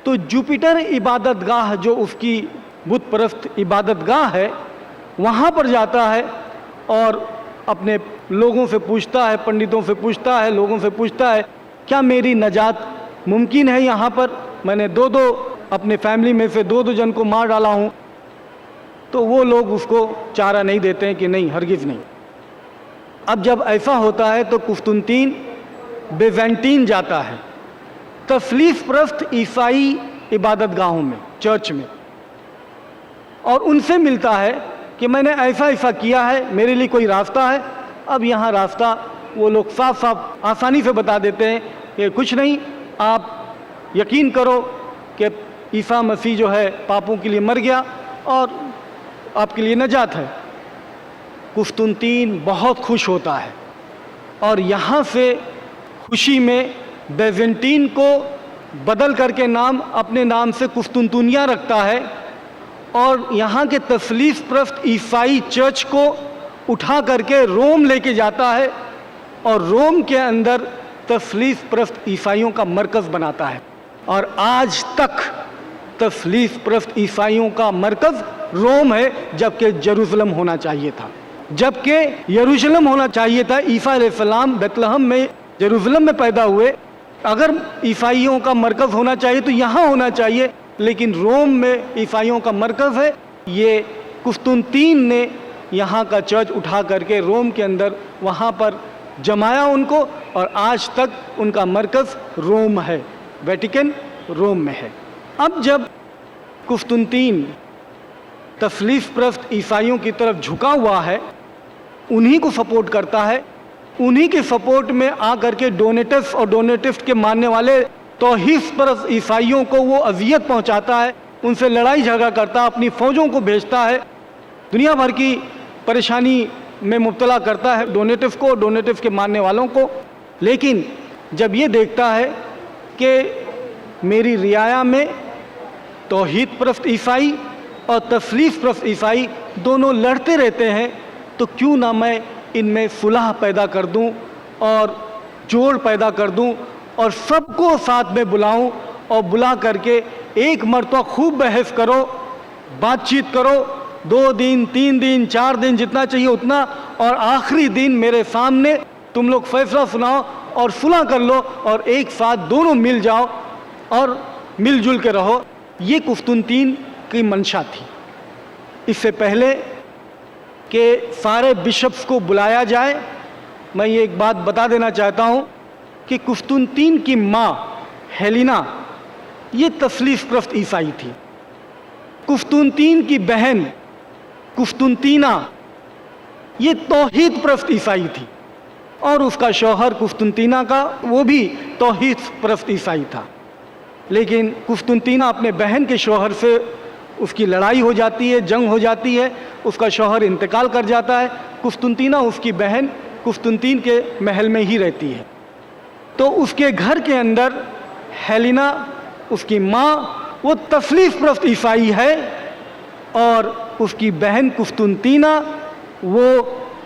تو جوپیٹر عبادت گاہ جو اس کی بت پرست عبادت گاہ ہے وہاں پر جاتا ہے اور اپنے لوگوں سے پوچھتا ہے، پنڈتوں سے پوچھتا ہے، لوگوں سے پوچھتا ہے کیا میری نجات ممکن ہے یہاں پر؟ میں نے 2 اپنے فیملی میں سے 2 جن کو مار ڈالا ہوں۔ تو وہ لوگ اس کو چارہ نہیں دیتے ہیں کہ نہیں، ہرگز نہیں۔ اب جب ایسا ہوتا ہے تو قسطنطین بیزنٹین جاتا ہے، تثلیث پرست عیسائی عبادت گاہوں میں، چرچ میں، اور ان سے ملتا ہے کہ میں نے ایسا کیا ہے، میرے لیے کوئی راستہ ہے؟ اب یہاں راستہ وہ لوگ صاف آسانی سے بتا دیتے ہیں کہ کچھ نہیں، آپ یقین کرو کہ عیسیٰ مسیح جو ہے پاپوں کے لیے مر گیا اور آپ کے لیے نجات ہے۔ قسطنطین بہت خوش ہوتا ہے اور یہاں سے خوشی میں بیزنٹین کو بدل کر کے نام اپنے نام سے قسطنطنیہ رکھتا ہے، اور یہاں کے تثلیث پرست عیسائی چرچ کو اٹھا کر کے روم لے کے جاتا ہے اور روم کے اندر تثلیث پرست عیسائیوں کا مرکز بناتا ہے۔ اور آج تک تثلیث پرست عیسائیوں کا مرکز روم ہے، جبکہ جیروسلم ہونا چاہیے تھا۔ جبکہ یروشلم ہونا چاہیے تھا. عیسیٰ علیہ السلام بیتلہم میں یروشلم میں پیدا ہوئے. اگر عیسائیوں کا مرکز ہونا چاہیے تو یہاں ہونا چاہیے، لیکن روم میں عیسائیوں کا مرکز ہے. یہ قسطنطین نے یہاں کا چرچ اٹھا کر کے روم کے اندر وہاں پر جمایا ان کو، اور آج تک ان کا مرکز روم ہے، ویٹیکن روم میں ہے. اب جب قسطنطین تثلیث پرست عیسائیوں کی طرف جھکا ہوا ہے، انہی کو سپورٹ کرتا ہے، انہی کے سپورٹ میں آ کر کے ڈونیٹس اور ڈونیٹسٹ کے ماننے والے توحید پرست عیسائیوں کو وہ اذیت پہنچاتا ہے، ان سے لڑائی جھگڑا کرتا ہے، اپنی فوجوں کو بھیجتا ہے، دنیا بھر کی پریشانی میں مبتلا کرتا ہے ڈونیٹس کو، ڈونیٹس کے ماننے والوں کو. لیکن جب یہ دیکھتا ہے کہ میری رعایا میں توحید پرست عیسائی اور تثلیث پرست عیسائی دونوں لڑتے رہتے ہیں، تو کیوں نہ میں ان میں صلح پیدا کر دوں اور جوڑ پیدا کر دوں اور سب کو ساتھ میں بلاؤں، اور بلا کر کے ایک مرتبہ خوب بحث کرو، بات چیت کرو، 2 دن 3 دن 4 دن جتنا چاہیے اتنا، اور آخری دن میرے سامنے تم لوگ فیصلہ سناؤ اور صلح کر لو، اور ایک ساتھ دونوں مل جاؤ اور مل جل کے رہو. یہ قسطنطین کی منشا تھی. اس سے پہلے کہ سارے بشپس کو بلایا جائے، میں یہ ایک بات بتا دینا چاہتا ہوں کہ قسطنطین کی ماں ہیلینا یہ تثلیث پرست عیسائی تھی. قسطنطین کی بہن قسطنطینہ یہ توحید پرست عیسائی تھی، اور اس کا شوہر قسطنطینہ کا وہ بھی توحید پرست عیسائی تھا. لیکن قسطنطینہ اپنے بہن کے شوہر سے اس کی لڑائی ہو جاتی ہے، جنگ ہو جاتی ہے، اس کا شوہر انتقال کر جاتا ہے. قسطنطینہ اس کی بہن قسطنطین کے محل میں ہی رہتی ہے. تو اس کے گھر کے اندر ہیلینا اس کی ماں وہ تثلیث پرست عیسائی ہے، اور اس کی بہن قسطنطینہ وہ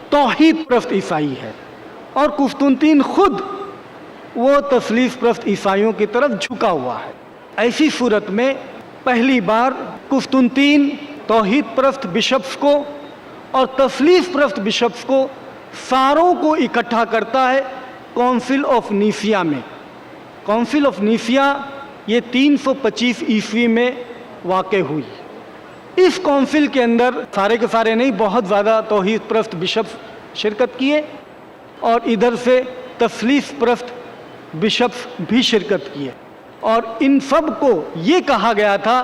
توحید پرست عیسائی ہے، اور قسطنطین خود وہ تثلیث پرست عیسائیوں کی طرف جھکا ہوا ہے. ایسی صورت میں پہلی بار قسطنطین توحید پرست بشپس کو اور تثلیث پرست بشپس کو ساروں کو اکٹھا کرتا ہے کونسل آف نیسیا میں. کونسل آف نیسیا یہ 325 عیسوی میں واقع ہوئی. اس کونسل کے اندر سارے کے سارے نہیں، بہت زیادہ توحید پرست بشپس شرکت کیے، اور ادھر سے تثلیث پرست بشپس بھی شرکت کیے. اور ان سب کو یہ کہا گیا تھا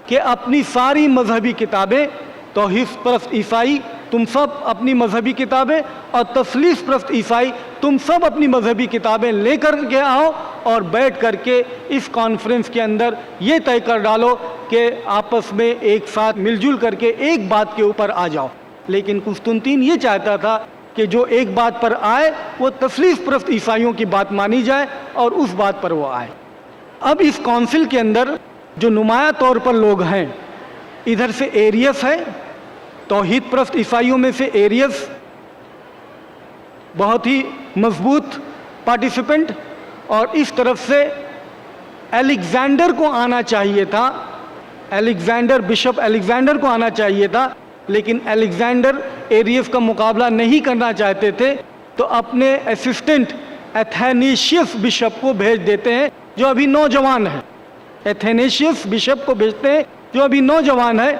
کہ اپنی ساری مذہبی کتابیں، توحید پرست عیسائی تم سب اپنی مذہبی کتابیں، اور تثلیث پرست عیسائی تم سب اپنی مذہبی کتابیں لے کر کے آؤ، اور بیٹھ کر کے اس کانفرنس کے اندر یہ طے کر ڈالو کہ آپس میں ایک ساتھ مل جل کر کے ایک بات کے اوپر آ جاؤ. لیکن قسطنطین یہ چاہتا تھا کہ جو ایک بات پر آئے وہ تثلیث پرست عیسائیوں کی بات مانی جائے، اور اس بات پر وہ آئے. اب اس کونسل کے اندر جو نمایاں طور پر لوگ ہیں، ادھر سے ایریس ہے، توحید پرست عیسائیوں میں سے ایریس بہت ہی مضبوط پارٹیسپینٹ، اور اس طرف سے الیگزینڈر کو آنا چاہیے تھا، بشپ الیگزینڈر کو آنا چاہیے تھا، لیکن الیگزینڈر ایریس کا مقابلہ نہیں کرنا چاہتے تھے، تو اپنے اسسٹنٹ ایتھینیشیس بشپ کو بھیج دیتے ہیں جو ابھی نوجوان ہے. ایتھینیشیس بشپ کو بھیجتے ہیں جو ابھی نوجوان ہے.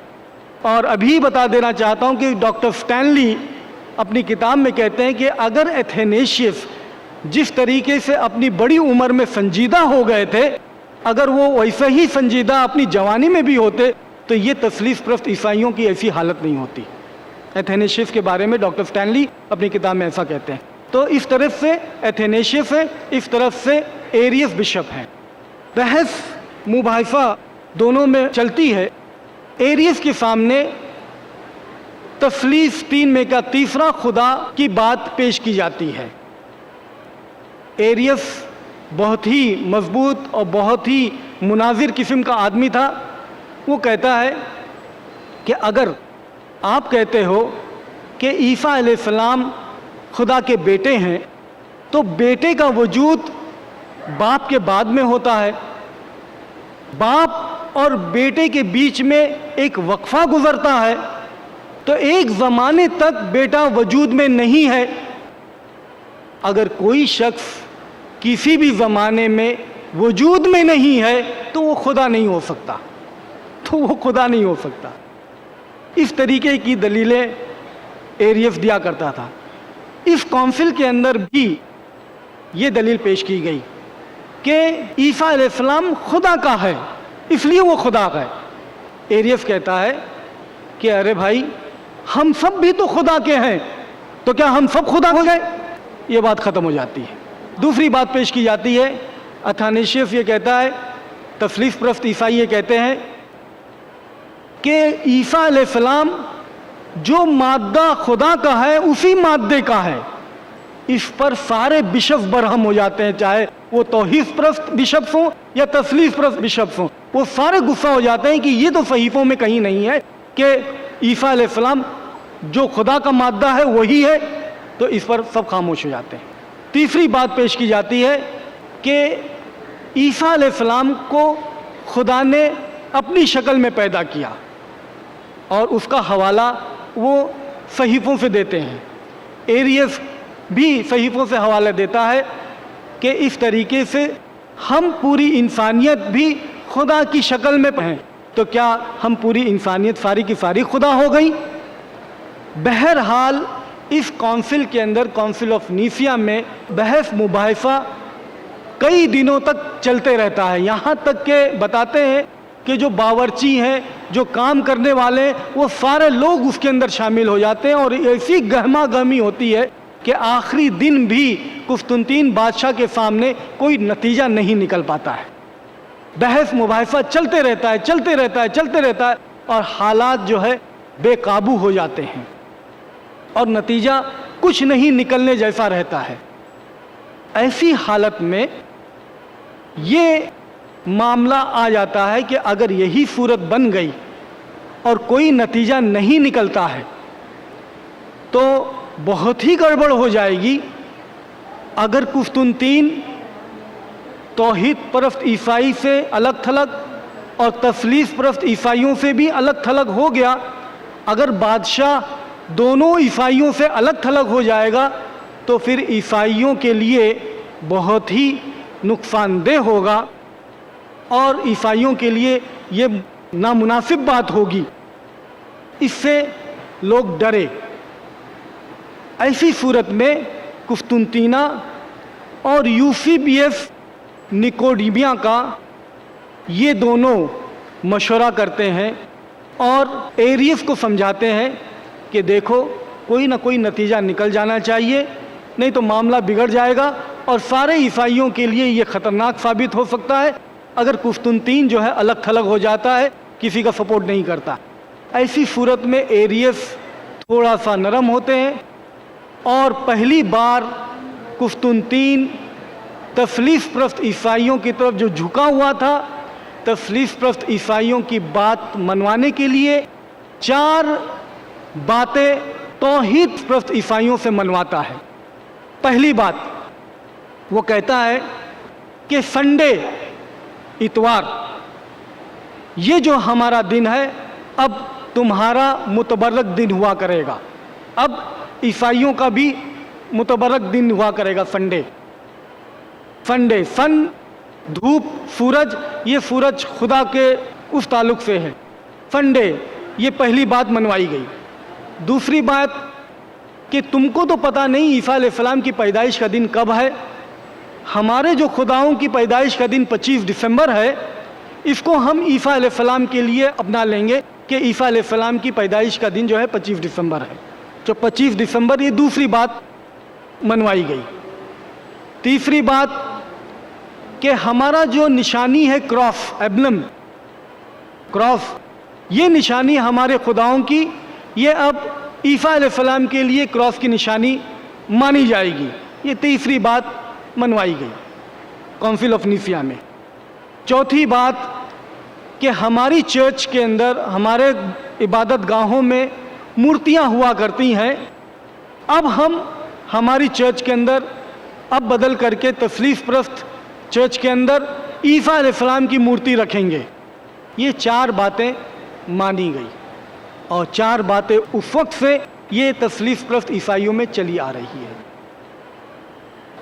اور ابھی بتا دینا چاہتا ہوں کہ ڈاکٹر سٹینلی اپنی کتاب میں کہتے ہیں کہ اگر ایتھینیشیس جس طریقے سے اپنی بڑی عمر میں سنجیدہ ہو گئے تھے، اگر وہ ویسے ہی سنجیدہ اپنی جوانی میں بھی ہوتے تو یہ تثلیث پرست عیسائیوں کی ایسی حالت نہیں ہوتی. ایتھینیشیس کے بارے میں ڈاکٹر سٹینلی اپنی کتاب میں ایسا کہتے ہیں. تو اس طرف سے ایتھینیشیس ہے، اس طرف سے ایریس بشپ ہیں. بحث مباحثہ دونوں میں چلتی ہے. ایریس کے سامنے تثلیث 3 میں کا تیسرا خدا کی بات پیش کی جاتی ہے. ایریس بہت ہی مضبوط اور بہت ہی مناظر قسم کا آدمی تھا. وہ کہتا ہے کہ اگر آپ کہتے ہو کہ عیسیٰ علیہ السلام خدا کے بیٹے ہیں تو بیٹے کا وجود باپ کے بعد میں ہوتا ہے. باپ اور بیٹے کے بیچ میں ایک وقفہ گزرتا ہے. تو ایک زمانے تک بیٹا وجود میں نہیں ہے. اگر کوئی شخص کسی بھی زمانے میں وجود میں نہیں ہے تو وہ خدا نہیں ہو سکتا، تو وہ خدا نہیں ہو سکتا. اس طریقے کی دلیلیں ایریس دیا کرتا تھا. اس کونسل کے اندر بھی یہ دلیل پیش کی گئی کہ عیسیٰ علیہ السلام خدا کا ہے، اس لیے وہ خدا کا ہے. ایریس کہتا ہے کہ ارے بھائی ہم سب بھی تو خدا کے ہیں، تو کیا ہم سب خدا ہو گئے؟ یہ بات ختم ہو جاتی ہے. دوسری بات پیش کی جاتی ہے. اتھانیشیس یہ کہتا ہے، تثلیث پرست عیسائی یہ کہتے ہیں کہ عیسیٰ علیہ السلام جو مادہ خدا کا ہے اسی مادے کا ہے. اس پر سارے بشپ برہم ہو جاتے ہیں، چاہے وہ توحید پرست بشپس ہوں یا تثلیث پرست بشپس ہوں. وہ سارے غصہ ہو جاتے ہیں کہ یہ تو صحیفوں میں کہیں نہیں ہے کہ عیسیٰ علیہ السلام جو خدا کا مادہ ہے وہی ہے. تو اس پر سب خاموش ہو جاتے ہیں. تیسری بات پیش کی جاتی ہے کہ عیسیٰ علیہ السلام کو خدا نے اپنی شکل میں پیدا کیا، اور اس کا حوالہ وہ صحیفوں سے دیتے ہیں. ایریس بھی صحیفوں سے حوالہ دیتا ہے کہ اس طریقے سے ہم پوری انسانیت بھی خدا کی شکل میں ہیں. تو کیا ہم پوری انسانیت ساری کی ساری خدا ہو گئی؟ بہرحال اس کونسل کے اندر، کونسل آف نیسیا میں بحث مباحثہ کئی دنوں تک چلتے رہتا ہے. یہاں تک کہ بتاتے ہیں کہ جو باورچی ہیں، جو کام کرنے والے ہیں، وہ سارے لوگ اس کے اندر شامل ہو جاتے ہیں، اور ایسی گہما گہمی ہوتی ہے کہ آخری دن بھی قسطنطین بادشاہ کے سامنے کوئی نتیجہ نہیں نکل پاتا ہے. بحث مباحثہ چلتے رہتا ہے، چلتے رہتا ہے، چلتے رہتا ہے، اور حالات جو ہے بے قابو ہو جاتے ہیں اور نتیجہ کچھ نہیں نکلنے جیسا رہتا ہے. ایسی حالت میں یہ معاملہ آ جاتا ہے کہ اگر یہی صورت بن گئی اور کوئی نتیجہ نہیں نکلتا ہے تو بہت ہی گڑبڑ ہو جائے گی. اگر قسطنطین توحید پرست عیسائی سے الگ تھلگ اور تثلیث پرست عیسائیوں سے بھی الگ تھلگ ہو گیا، اگر بادشاہ دونوں عیسائیوں سے الگ تھلگ ہو جائے گا تو پھر عیسائیوں کے لیے بہت ہی نقصان دہ ہوگا، اور عیسائیوں کے لیے یہ نامناسب بات ہوگی. اس سے لوگ ڈرے. ایسی صورت میں قسطنطینیہ اور یوسیبیس نکوڈیمیا کا یہ دونوں مشورہ کرتے ہیں اور ایریس کو سمجھاتے ہیں کہ دیکھو کوئی نہ کوئی نتیجہ نکل جانا چاہیے، نہیں تو معاملہ بگڑ جائے گا اور سارے عیسائیوں کے لیے یہ خطرناک ثابت ہو سکتا ہے اگر قسطنطین جو ہے الگ تھلگ ہو جاتا ہے، کسی کا سپورٹ نہیں کرتا. ایسی صورت میں ایریس تھوڑا سا نرم ہوتے ہیں اور پہلی بار قسطنطین تثلیث پرست عیسائیوں کی طرف جو جھکا ہوا تھا، تثلیث پرست عیسائیوں کی بات منوانے کے لیے 4 باتیں توحید پرست عیسائیوں سے منواتا ہے. پہلی بات وہ کہتا ہے کہ سنڈے، اتوار، یہ جو ہمارا دن ہے اب تمہارا متبرک دن ہوا کرے گا. اب عیسائیوں کا بھی متبرک دن ہوا کرے گا سنڈے. سنڈے، سن دھوپ، سورج، یہ سورج خدا کے اس تعلق سے ہے. سنڈے، یہ پہلی بات منوائی گئی. دوسری بات کہ تم کو تو پتہ نہیں عیسیٰ علیہ السلام کی پیدائش کا دن کب ہے. ہمارے جو خداؤں کی پیدائش کا دن 25 دسمبر ہے، اس کو ہم عیسیٰ علیہ السلام کے لیے اپنا لیں گے کہ عیسیٰ علیہ السلام کی پیدائش کا دن جو ہے 25 دسمبر ہے. جو 25 دسمبر، یہ دوسری بات منوائی گئی. تیسری بات کہ ہمارا جو نشانی ہے کراس، ایبلم، کراس، یہ نشانی ہمارے خداؤں کی، یہ اب عیسیٰ علیہ السلام کے لیے کراس کی نشانی مانی جائے گی. یہ تیسری بات منوائی گئی کونسل آف نیسیا میں. چوتھی بات کہ ہماری چرچ کے اندر، ہمارے عبادت گاہوں میں مورتیاں ہوا کرتی ہیں، اب ہم ہماری چرچ کے اندر اب بدل کر کے تثلیث پرست چرچ کے اندر عیسیٰ علیہ السلام کی مورتی رکھیں گے. یہ 4 باتیں مانی گئی. اور 4 باتیں اس وقت سے یہ تثلیث پرست عیسائیوں میں چلی آ رہی ہے.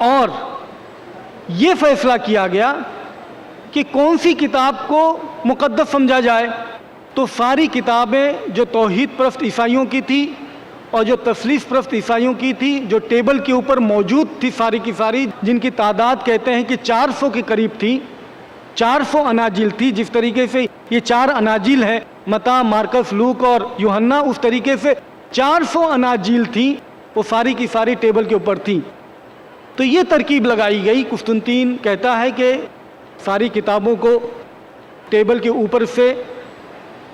اور یہ فیصلہ کیا گیا کہ کون سی کتاب کو مقدس سمجھا جائے. تو ساری کتابیں جو توحید پرست عیسائیوں کی تھی اور جو تثلیث پرست عیسائیوں کی تھی، جو ٹیبل کے اوپر موجود تھی ساری کی ساری، جن کی تعداد کہتے ہیں کہ 400 کے قریب تھی، 400 اناجیل تھی. جس طریقے سے یہ 4 اناجیل ہیں، متی، مرقس، لوک اور یوحنا، اس طریقے سے 400 اناجیل تھیں، وہ ساری کی ساری ٹیبل کے اوپر تھیں. تو یہ ترکیب لگائی گئی. قسطنطین کہتا ہے کہ ساری کتابوں کو ٹیبل کے اوپر سے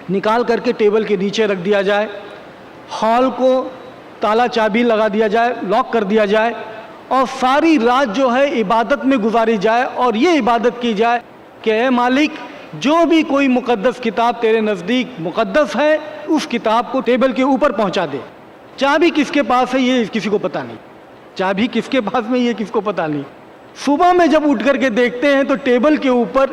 نکال کر کے ٹیبل کے نیچے رکھ دیا جائے، ہال کو تالا چابی لگا دیا جائے، لاک کر دیا جائے، اور ساری رات جو ہے عبادت میں گزاری جائے، اور یہ عبادت کی جائے کہ اے مالک، جو بھی کوئی مقدس کتاب تیرے نزدیک مقدس ہے اس کتاب کو ٹیبل کے اوپر پہنچا دے. چابی کس کے پاس ہے یہ کسی کو پتہ نہیں، چابی کس کے پاس میں یہ کس کو پتہ نہیں. صبح میں جب اٹھ کر کے دیکھتے ہیں تو ٹیبل کے اوپر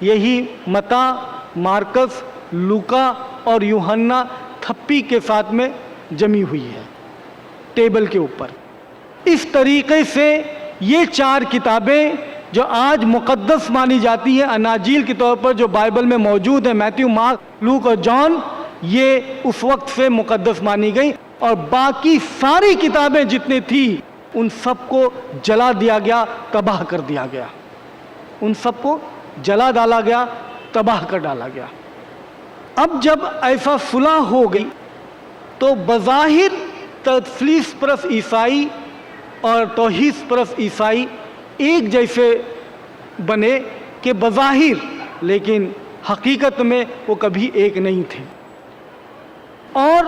یہی متی، مرقس، لوکا اور یوحنا تھپی کے ساتھ میں جمی ہوئی ہے ٹیبل کے اوپر. اس طریقے سے یہ 4 کتابیں جو آج مقدس مانی جاتی ہیں اناجیل کے طور پر، جو بائبل میں موجود ہیں، میتھیو، مارک، لوک اور جان، یہ اس وقت سے مقدس مانی گئی. اور باقی ساری کتابیں جتنی تھیں ان سب کو جلا دیا گیا، تباہ کر دیا گیا. ان سب کو جلا ڈالا گیا، تباہ کر ڈالا گیا. اب جب ایسا صلح ہو گئی تو بظاہر تثلیث پرست عیسائی اور توحید پرست عیسائی ایک جیسے بنے کہ بظاہر، لیکن حقیقت میں وہ کبھی ایک نہیں تھے. اور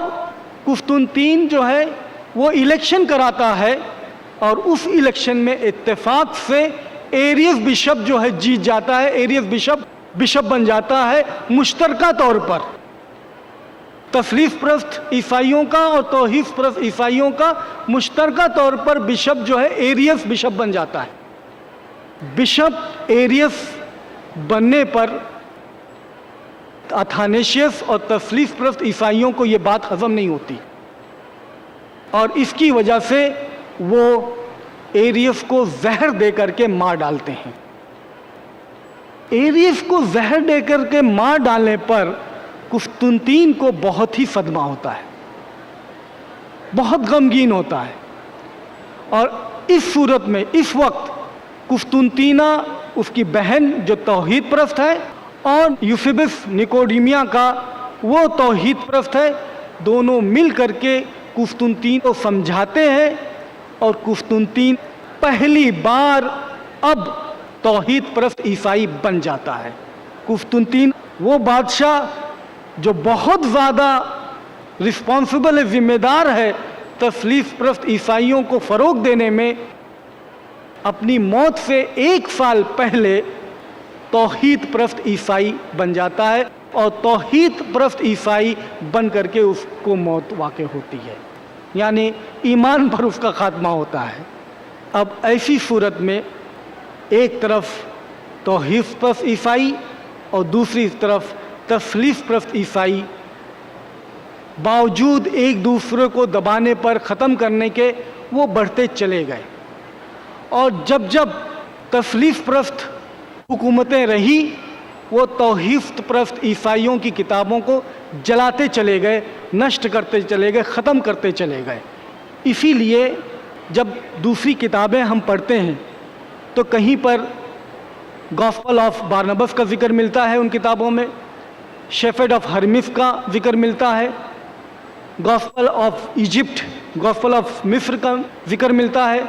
قسطنطین جو ہے وہ الیکشن کراتا ہے، اور اس الیکشن میں اتفاق سے ایریس بشپ جو ہے جیت جاتا ہے. ایریس بشپ بن جاتا ہے مشترکہ طور پر. تثلیث پرست عیسائیوں کا اور توحید پرست عیسائیوں کا مشترکہ طور پر بشپ جو ہے ایریس بشپ بن جاتا ہے. بشپ ایریس بننے پر اتھانیشیس اور تثلیث پرست عیسائیوں کو یہ بات ہضم نہیں ہوتی، اور اس کی وجہ سے وہ ایریس کو زہر دے کر کے مار ڈالتے ہیں. ایریس کو زہر دے کر کے مار ڈالنے پر قسطنطین کو بہت ہی صدمہ ہوتا ہے، بہت غمگین ہوتا ہے. اور اس صورت میں اس وقت قسطنطینہ، اس کی بہن جو توحید پرست ہے، اور یوسیبس نیکوڈیمیا کا وہ توحید پرست ہے، دونوں مل کر کے قسطنطین کو سمجھاتے ہیں، اور قسطنطین پہلی بار اب توحید پرست عیسائی بن جاتا ہے. قسطنطین وہ بادشاہ جو بہت زیادہ رسپانسبل ہے، ذمہ دار ہے تثلیث پرست عیسائیوں کو فروغ دینے میں، اپنی موت سے 1 سال پہلے توحید پرست عیسائی بن جاتا ہے، اور توحید پرست عیسائی بن کر کے اس کو موت واقع ہوتی ہے، یعنی ایمان پر اس کا خاتمہ ہوتا ہے. اب ایسی صورت میں ایک طرف توحید پرست عیسائی اور دوسری طرف تثلیث پرست عیسائی باوجود ایک دوسرے کو دبانے پر، ختم کرنے کے، وہ بڑھتے چلے گئے. اور جب تثلیث پرست حکومتیں رہی، وہ توحید پرست عیسائیوں کی کتابوں کو جلاتے چلے گئے، نشٹ کرتے چلے گئے، ختم کرتے چلے گئے. اسی لیے جب دوسری کتابیں ہم پڑھتے ہیں تو کہیں پر گاسپل آف بارنبس کا ذکر ملتا ہے ان کتابوں میں، شیفرڈ آف ہرمس کا ذکر ملتا ہے، gospel of Egypt, gospel of مصر کا ذکر ملتا ہے،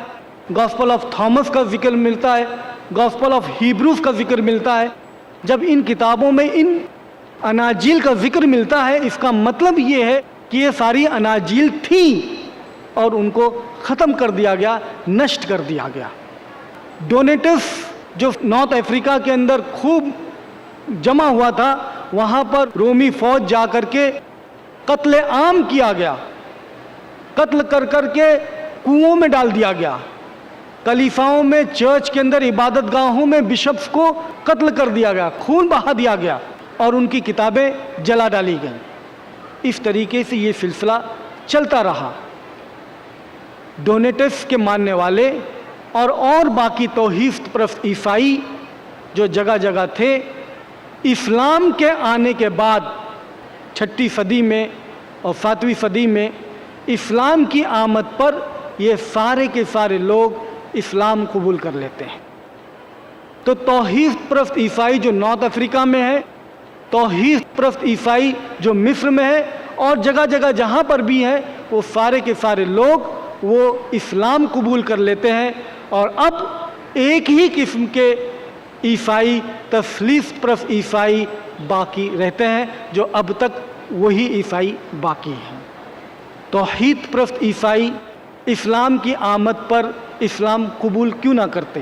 گاسپل آف تھامس کا ذکر ملتا ہے، گاسپل آف ہیبروز کا ذکر ملتا ہے. جب ان کتابوں میں ان اناجیل کا ذکر ملتا ہے، اس کا مطلب یہ ہے کہ یہ ساری اناجیل تھیں اور ان کو ختم کر دیا گیا، نشٹ کر دیا گیا. ڈونیٹس جو نارتھ افریقہ کے اندر خوب جمع ہوا تھا، وہاں پر رومی فوج جا کر کے قتل عام کیا گیا، قتل کر کر کے کنوؤں میں ڈال دیا گیا، کلیساؤں میں، چرچ کے اندر، عبادت گاہوں میں بشپس کو قتل کر دیا گیا، خون بہا دیا گیا، اور ان کی کتابیں جلا ڈالی گئیں. اس طریقے سے یہ سلسلہ چلتا رہا۔ ڈونیٹس کے ماننے والے اور باقی توحید پرست عیسائی جو جگہ جگہ تھے، اسلام کے آنے کے بعد 6 صدی میں اور 7ویں صدی میں اسلام کی آمد پر یہ سارے کے سارے لوگ اسلام قبول کر لیتے ہیں۔ تو توحید پرست عیسائی جو نارتھ افریقہ میں ہے، توحید پرست عیسائی جو مصر میں ہے، اور جگہ جگہ جہاں پر بھی ہیں، وہ سارے کے سارے لوگ وہ اسلام قبول کر لیتے ہیں۔ اور اب ایک ہی قسم کے عیسائی، تثلیث پرست عیسائی باقی رہتے ہیں، جو اب تک وہی عیسائی باقی ہیں۔ توحید پرست عیسائی اسلام کی آمد پر اسلام قبول کیوں نہ کرتے؟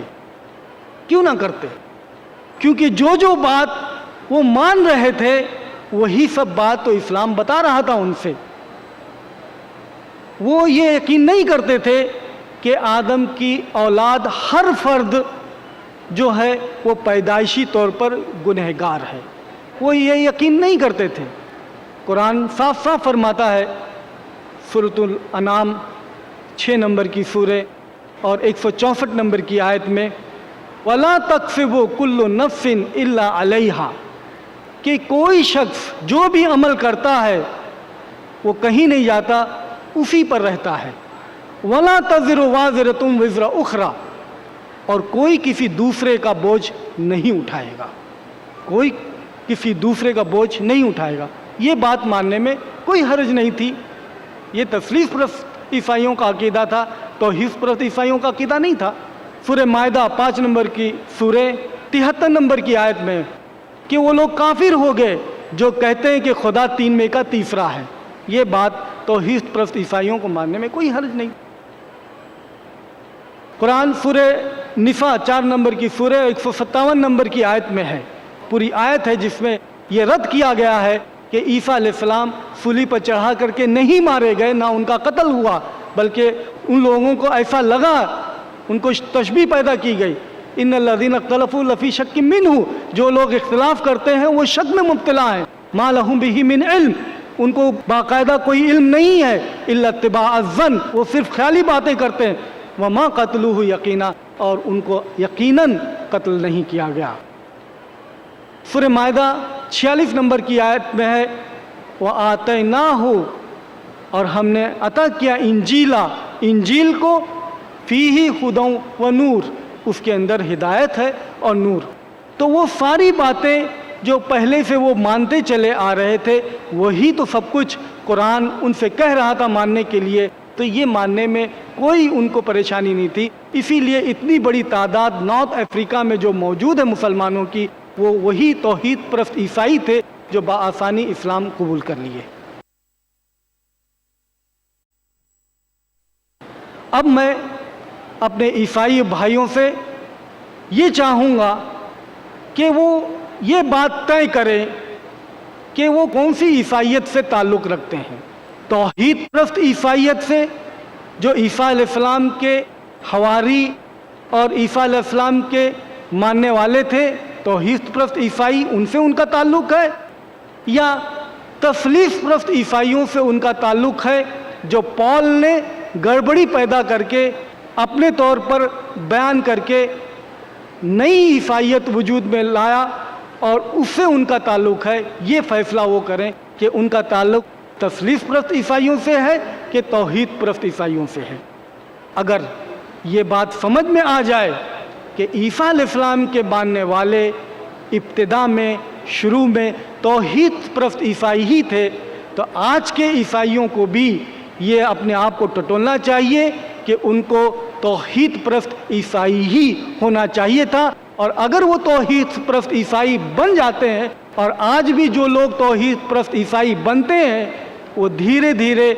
کیونکہ جو بات وہ مان رہے تھے وہی سب بات تو اسلام بتا رہا تھا ان سے۔ وہ یہ یقین نہیں کرتے تھے کہ آدم کی اولاد ہر فرد جو ہے وہ پیدائشی طور پر گنہگار ہے، وہ یہ یقین نہیں کرتے تھے۔ قرآن صاف صاف فرماتا ہے، سورۃ الانعام 6 نمبر کی سورہ اور 164 نمبر کی آیت میں، وَلَا تَكْسِبُ كُلُّ نَفْسٍ إِلَّا عَلَيْهَا، کہ کوئی شخص جو بھی عمل کرتا ہے وہ کہیں نہیں جاتا، اسی پر رہتا ہے۔ وَلَا تَزِرُ وَازِرَةٌ وِزْرَ أُخْرَى، اور کوئی کسی دوسرے کا بوجھ نہیں اٹھائے گا، کوئی کسی دوسرے کا بوجھ نہیں اٹھائے گا۔ یہ بات ماننے میں کوئی حرج نہیں تھی۔ یہ تثلیث پرست عیسائیوں کا عقیدہ تھا، توحید پرست عیسائیوں کا عقیدہ نہیں تھا۔ سورہ مائدہ 5 نمبر کی سورہ 73 نمبر کی آیت میں کہ وہ لوگ کافر ہو گئے جو کہتے ہیں کہ خدا 3 میں کا تیسرا ہے۔ یہ بات توحید پرست عیسائیوں کو ماننے میں کوئی حرج نہیں۔ قرآن سورہ نساء 4 نمبر کی سورہ 157 نمبر کی آیت میں ہے، پوری آیت ہے جس میں یہ رد کیا گیا ہے کہ عیسیٰ علیہ السلام صلیب پر چڑھا کر کے نہیں مارے گئے، نہ ان کا قتل ہوا، بلکہ ان لوگوں کو ایسا لگا، ان کو تشبیہ پیدا کی گئی، ان الذین اختلفوا لفی شک منہ، جو لوگ اختلاف کرتے ہیں وہ شک میں مبتلا ہیں، ما لہم بہ من علم، ان کو باقاعدہ کوئی علم نہیں ہے، الا اتباع الظن، وہ صرف خیالی باتیں کرتے ہیں، وما قتلوہ یقینا، اور ان کو یقیناً قتل نہیں کیا گیا۔ سورہ مائدہ 46 نمبر کی آیت میں ہے، وَآتَيْنَاهُ، اور ہم نے عطا کیا انجیل کو، فیہ ھدی ونور، اس کے اندر ہدایت ہے اور نور۔ تو وہ ساری باتیں جو پہلے سے وہ مانتے چلے آ رہے تھے، وہی تو سب کچھ قرآن ان سے کہہ رہا تھا ماننے کے لیے، تو یہ ماننے میں کوئی ان کو پریشانی نہیں تھی۔ اسی لیے اتنی بڑی تعداد نارتھ افریقہ میں جو موجود ہے مسلمانوں کی، وہ وہی توحید پرست عیسائی تھے جو بآسانی اسلام قبول کر لیے۔ اب میں اپنے عیسائی بھائیوں سے یہ چاہوں گا کہ وہ یہ بات طے کریں کہ وہ کون سی عیسائیت سے تعلق رکھتے ہیں، توحید پرست عیسائیت سے جو عیسیٰ علیہ السلام کے حواری اور عیسیٰ علیہ السلام کے ماننے والے تھے، توحید پرست عیسائی، ان سے ان کا تعلق ہے، یا تثلیث پرست عیسائیوں سے ان کا تعلق ہے جو پال نے گڑبڑی پیدا کر کے اپنے طور پر بیان کر کے نئی عیسائیت وجود میں لایا اور اس سے ان کا تعلق ہے۔ یہ فیصلہ وہ کریں کہ ان کا تعلق تثلیث پرست عیسائیوں سے ہے کہ توحید پرست عیسائیوں سے ہے۔ اگر یہ بات سمجھ میں آ جائے کہ عیسیٰ علیہ السلام کے ماننے والے ابتدا میں، شروع میں توحید پرست عیسائی ہی تھے، تو آج کے عیسائیوں کو بھی یہ اپنے آپ کو ٹٹولنا چاہیے کہ ان کو توحید پرست عیسائی ہی ہونا چاہیے تھا۔ اور اگر وہ توحید پرست عیسائی بن جاتے ہیں، اور آج بھی جو لوگ توحید پرست عیسائی بنتے ہیں، وہ دھیرے دھیرے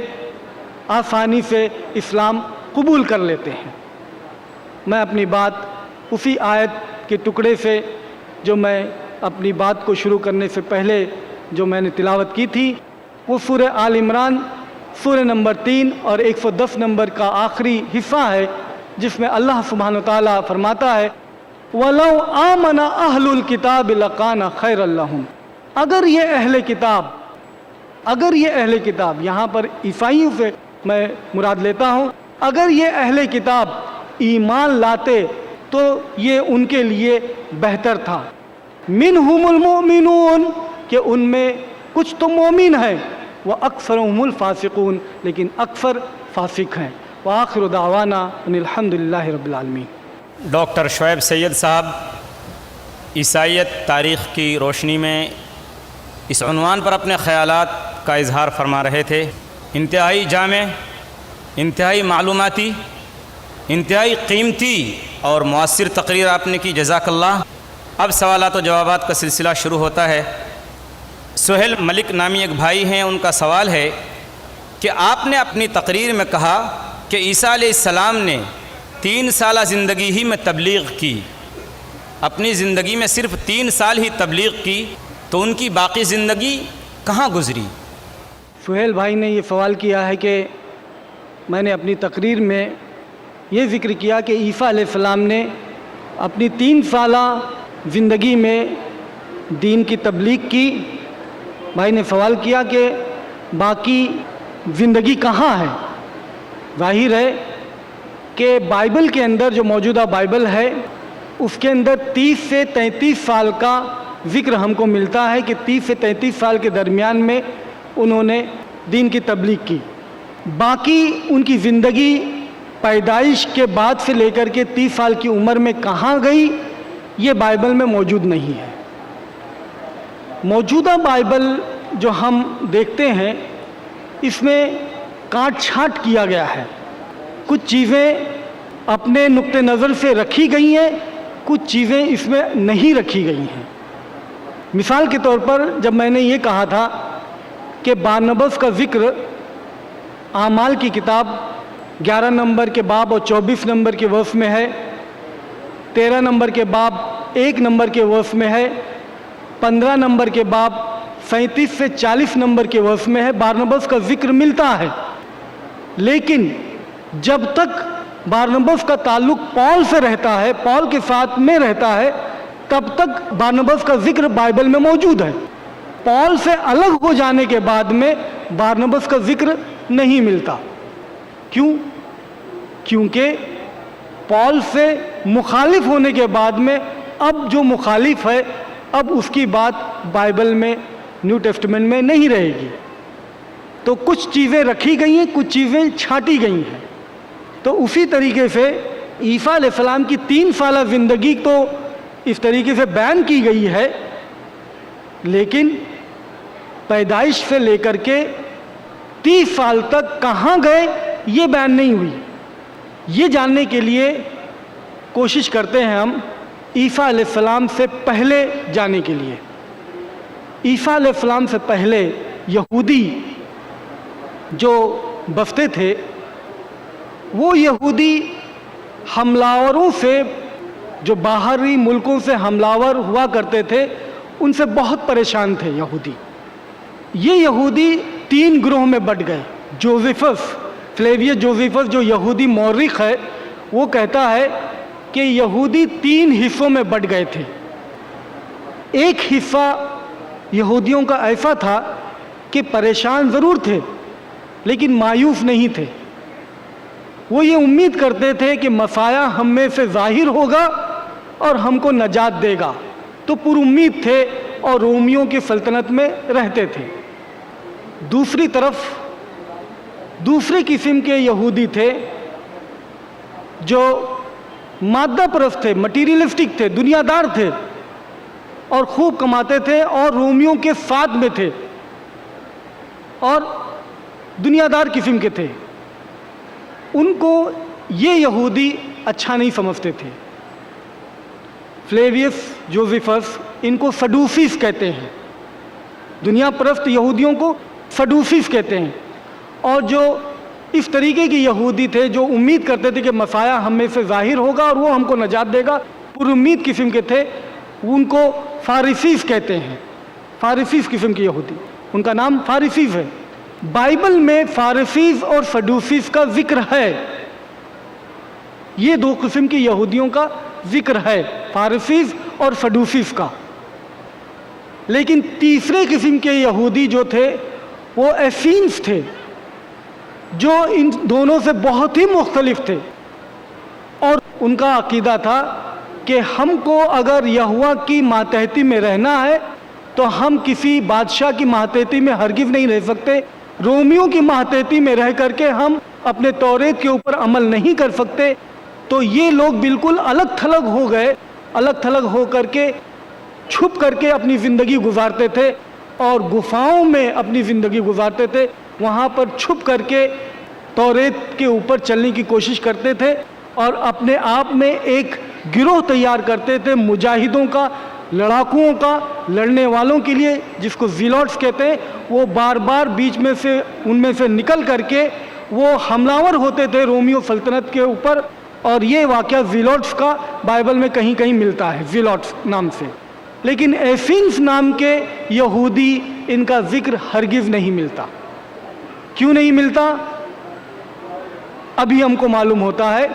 آسانی سے اسلام قبول کر لیتے ہیں۔ میں اپنی بات اسی آیت کے ٹکڑے سے جو میں اپنی بات کو شروع کرنے سے پہلے جو میں نے تلاوت کی تھی، وہ سورہ آل عمران سورہ نمبر 3 اور 110 نمبر کا آخری حصہ ہے، جس میں اللہ سبحانہ وتعالیٰ فرماتا ہے، وَلَوْ آمَنَ أَهْلُ الْكِتَابِ لَكَانَ خَيْرًا لَهُمْ، اگر یہ اہل کتاب اگر یہ اہل کتاب، یہاں پر عیسائیوں سے میں مراد لیتا ہوں، اگر یہ اہل کتاب ایمان لاتے تو یہ ان کے لیے بہتر تھا۔ منہم المؤمنون، کہ ان میں کچھ تو مومن ہیں، وَأَكْثَرُهُمُ الْفَاسِقُونَ، لیکن اکثر فاسق ہیں۔ وآخر دعوانا ان الحمدللہ رب العالمین۔ ڈاکٹر شعیب سید صاحب عیسائیت تاریخ کی روشنی میں اس عنوان پر اپنے خیالات کا اظہار فرما رہے تھے۔ انتہائی جامع، انتہائی معلوماتی، انتہائی قیمتی اور مؤثر تقریر آپ نے کی، جزاک اللہ۔ اب سوالات و جوابات کا سلسلہ شروع ہوتا ہے۔ سہیل ملک نامی ایک بھائی ہیں، ان کا سوال ہے کہ آپ نے اپنی تقریر میں کہا کہ عیسیٰ علیہ السلام نے 3 سالہ زندگی ہی میں تبلیغ کی، اپنی زندگی میں صرف 3 سال ہی تبلیغ کی، تو ان کی باقی زندگی کہاں گزری؟ سہیل بھائی نے یہ سوال کیا ہے کہ میں نے اپنی تقریر میں یہ ذکر کیا کہ عیسیٰ علیہ السلام نے اپنی 3 سالہ زندگی میں دین کی تبلیغ کی۔ بھائی نے سوال کیا کہ باقی زندگی کہاں ہے؟ ظاہر ہے کہ بائبل کے اندر، جو موجودہ بائبل ہے، اس کے اندر 30 سے 33 سال کا ذکر ہم کو ملتا ہے کہ 30 سے 33 سال کے درمیان میں انہوں نے دین کی تبلیغ کی۔ باقی ان کی زندگی پیدائش کے بعد سے لے کر کے 30 سال کی عمر میں کہاں گئی، یہ بائبل میں موجود نہیں ہے۔ موجودہ بائبل جو ہم دیکھتے ہیں، اس میں کاٹ چھانٹ کیا گیا ہے۔ کچھ چیزیں اپنے نقطہ نظر سے رکھی گئی ہیں، کچھ چیزیں اس میں نہیں رکھی گئی ہیں۔ مثال کے طور پر جب میں نے یہ کہا تھا کہ بارنباس کا ذکر اعمال کی کتاب 11 نمبر کے باب اور 24 نمبر کے ورس میں ہے، 13 نمبر کے باب 1 نمبر کے ورس میں ہے، 15 نمبر کے باب 37 سے 40 نمبر کے ورس میں ہے، بارنباس کا ذکر ملتا ہے۔ لیکن جب تک بارنباس کا تعلق پال سے رہتا ہے، پال کے ساتھ میں رہتا ہے، تب تک بارنباس کا ذکر بائبل میں موجود ہے۔ پال سے الگ ہو جانے کے بعد میں بارنباس کا ذکر نہیں ملتا۔ کیوں؟ کیونکہ پال سے مخالف ہونے کے بعد میں اب جو مخالف ہے، اب اس کی بات بائبل میں، نیو ٹیسٹمنٹ میں نہیں رہے گی۔ تو کچھ چیزیں رکھی گئی ہیں، کچھ چیزیں چھانٹی گئی ہیں۔ تو اسی طریقے سے عیسیٰ علیہ السلام کی 3 سالہ زندگی تو اس طریقے سے بیان کی گئی ہے، لیکن پیدائش سے لے کر کے 30 سال تک کہاں گئے یہ بیان نہیں ہوئی۔ یہ جاننے کے لیے کوشش کرتے ہیں ہم عیسیٰ علیہ السلام سے پہلے جانے کے لیے۔ عیسیٰ علیہ السلام سے پہلے یہودی جو بستے تھے، وہ یہودی حملاوروں سے، جو باہری ملکوں سے حملاور ہوا کرتے تھے، ان سے بہت پریشان تھے یہودی۔ یہ یہودی 3 گروہ میں بٹ گئے۔ جوزیفس، فلیویس جوزیفس جو یہودی مورخ ہے، وہ کہتا ہے کہ یہودی 3 حصوں میں بٹ گئے تھے۔ ایک حصہ یہودیوں کا ایسا تھا کہ پریشان ضرور تھے لیکن مایوس نہیں تھے۔ وہ یہ امید کرتے تھے کہ مسیح ہم میں سے ظاہر ہوگا اور ہم کو نجات دے گا، تو پر امید تھے اور رومیوں کی سلطنت میں رہتے تھے۔ دوسری طرف دوسری قسم کے یہودی تھے جو مادہ پرست تھے، مٹیریلسٹک تھے، دنیا دار تھے اور خوب کماتے تھے اور رومیوں کے ساتھ میں تھے اور دنیا دار قسم کے تھے۔ ان کو یہ یہودی اچھا نہیں سمجھتے تھے۔ فلیویس جوزیفس ان کو سڈوسیس کہتے ہیں، دنیا پرست یہودیوں کو سڈوسیس کہتے ہیں۔ اور جو اس طریقے کی یہودی تھے جو امید کرتے تھے کہ مسیح ہم میں سے ظاہر ہوگا اور وہ ہم کو نجات دے گا، پر امید قسم کے تھے، ان کو فارسیس کہتے ہیں۔ فارسیس قسم کی یہودی، ان کا نام فارسیس ہے۔ بائبل میں فارسیس اور سڈوسیس کا ذکر ہے۔ یہ 2 قسم کی یہودیوں کا ذکر ہے، فارسیس اور سڈوسیس کا۔ لیکن تیسرے قسم کے یہودی جو تھے، وہ ایسینز تھے جو ان دونوں سے بہت ہی مختلف تھے، اور ان کا عقیدہ تھا کہ ہم کو اگر یہوہ کی ماتحتی میں رہنا ہے تو ہم کسی بادشاہ کی ماتحتی میں ہرگز نہیں رہ سکتے، رومیوں کی ماتحتی میں رہ کر کے ہم اپنے توریت کے اوپر عمل نہیں کر سکتے۔ تو یہ لوگ بالکل الگ تھلگ ہو گئے، الگ تھلگ ہو کر کے چھپ کر کے اپنی زندگی گزارتے تھے اور گفاؤں میں اپنی زندگی گزارتے تھے، وہاں پر چھپ کر کے توریت کے اوپر چلنے کی کوشش کرتے تھے اور اپنے آپ میں ایک گروہ تیار کرتے تھے مجاہدوں کا، لڑاکوؤں کا، لڑنے والوں کے لیے، جس کو زیلوٹس کہتے ہیں۔ وہ بار بار بیچ میں سے ان میں سے نکل کر کے وہ حملہ ور ہوتے تھے رومیو سلطنت کے اوپر، اور یہ واقعہ زیلوٹس کا بائبل میں کہیں کہیں ملتا ہے، زیلوٹس نام سے۔ لیکن ایفینس نام کے یہودی، ان کا ذکر ہرگز نہیں ملتا۔ کیوں نہیں ملتا؟ ابھی ہم کو معلوم ہوتا ہے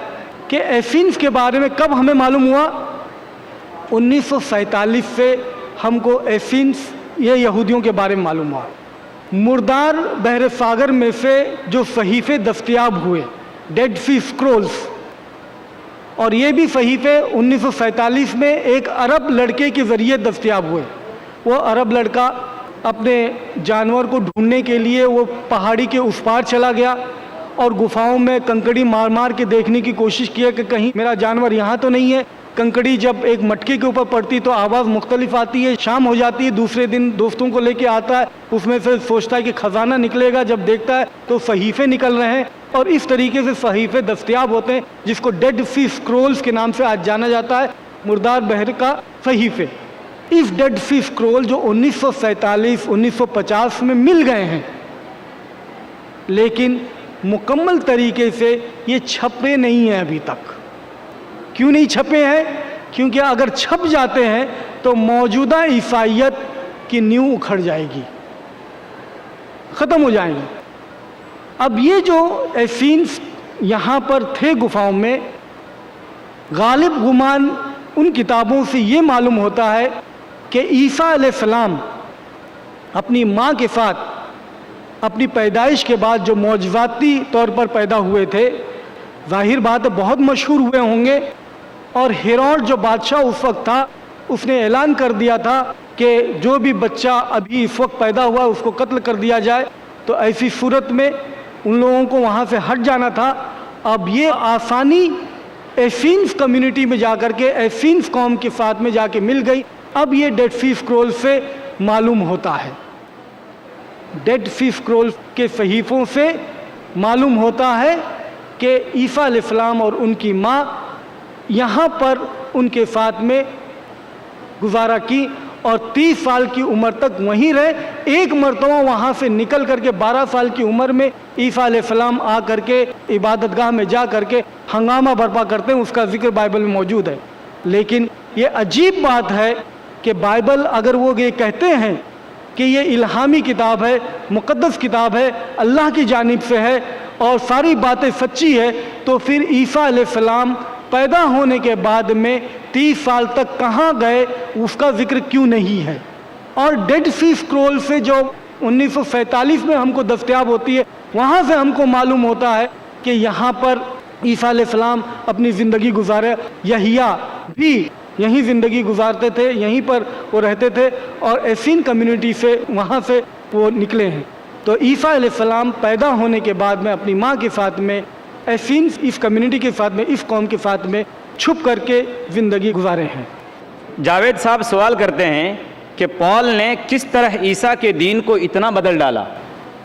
کہ ایفینس کے بارے میں کب ہمیں معلوم ہوا؟ 1947 سے ہم کو ایفینس یہ یہودیوں کے بارے میں معلوم ہوا۔ مردار بحر ساگر میں سے جو صحیفے دستیاب ہوئے، ڈیڈ سی اسکرولز، اور یہ بھی صحیفے 1947 میں ایک عرب لڑکے کے ذریعے دستیاب ہوئے۔ وہ عرب لڑکا اپنے جانور کو ڈھونڈنے کے لیے وہ پہاڑی کے اس پار چلا گیا اور گفاؤں میں کنکڑی مار مار کے دیکھنے کی کوشش کیا کہ کہیں میرا جانور یہاں تو نہیں ہے۔ کنکڑی جب ایک مٹکے کے اوپر پڑتی تو آواز مختلف آتی ہے، شام ہو جاتی ہے، دوسرے دن دوستوں کو لے کے آتا ہے، اس میں سے سوچتا ہے کہ خزانہ نکلے گا، جب دیکھتا ہے تو صحیفے نکل رہے ہیں، اور اس طریقے سے صحیفے دستیاب ہوتے ہیں جس کو ڈیڈ سی اسکرولز کے نام سے آج جانا جاتا ہے، مردار بحر کا صحیفے۔ اس ڈیڈ سی اسکرول جو 1947 1950 میں مل گئے ہیں، لیکن مکمل طریقے سے یہ چھپے نہیں ہیں ابھی تک۔ کیوں نہیں چھپے ہیں؟ کیونکہ اگر چھپ جاتے ہیں تو موجودہ عیسائیت کی نیو اکھڑ جائے گی، ختم ہو جائیں گی۔ اب یہ جو ایفینس یہاں پر تھے گفاؤں میں، غالب گمان ان کتابوں سے یہ معلوم ہوتا ہے کہ عیسیٰ علیہ السلام اپنی ماں کے ساتھ اپنی پیدائش کے بعد جو معجزاتی طور پر پیدا ہوئے تھے، ظاہر بات ہے بہت مشہور ہوئے ہوں گے، اور ہیروڈ جو بادشاہ اس وقت تھا اس نے اعلان کر دیا تھا کہ جو بھی بچہ ابھی اس وقت پیدا ہوا اس کو قتل کر دیا جائے۔ تو ایسی صورت میں ان لوگوں کو وہاں سے ہٹ جانا تھا۔ اب یہ آسانی ایفینس کمیونٹی میں جا کر کے، ایفینس قوم کے ساتھ میں جا کے مل گئی۔ اب یہ ڈیڈ سی اسکرول سے معلوم ہوتا ہے، ڈیڈ سی اسکرول کے صحیفوں سے معلوم ہوتا ہے کہ عیسیٰ علیہ السلام اور ان کی ماں یہاں پر ان کے ساتھ میں گزارا کی اور 30 سال کی عمر تک وہیں رہے۔ ایک مرتبہ وہاں سے نکل کر کے 12 سال کی عمر میں عیسیٰ علیہ السلام آ کر کے عبادت گاہ میں جا کر کے ہنگامہ برپا کرتے ہیں، اس کا ذکر بائبل میں موجود ہے۔ لیکن یہ عجیب بات ہے کہ بائبل اگر وہ یہ کہتے ہیں کہ یہ الہامی کتاب ہے، مقدس کتاب ہے، اللہ کی جانب سے ہے اور ساری باتیں سچی ہے، تو پھر عیسیٰ علیہ السلام پیدا ہونے کے بعد میں 30 سال تک کہاں گئے، اس کا ذکر کیوں نہیں ہے؟ اور ڈیڈ سی اسکرول سے جو 1947 میں ہم کو دستیاب ہوتی ہے، وہاں سے ہم کو معلوم ہوتا ہے کہ یہاں پر عیسیٰ علیہ السلام اپنی زندگی گزارے، یحییٰ بھی یہیں زندگی گزارتے تھے، یہیں پر وہ رہتے تھے، اور ایسین کمیونٹی سے وہاں سے وہ نکلے ہیں۔ تو عیسیٰ علیہ السلام پیدا ہونے کے بعد میں اپنی ماں کے ساتھ میں ایسین اس کمیونٹی کے ساتھ میں، اس قوم کے ساتھ میں چھپ کر کے زندگی گزارے ہیں۔ جاوید صاحب سوال کرتے ہیں کہ پال نے کس طرح عیسیٰ کے دین کو اتنا بدل ڈالا؟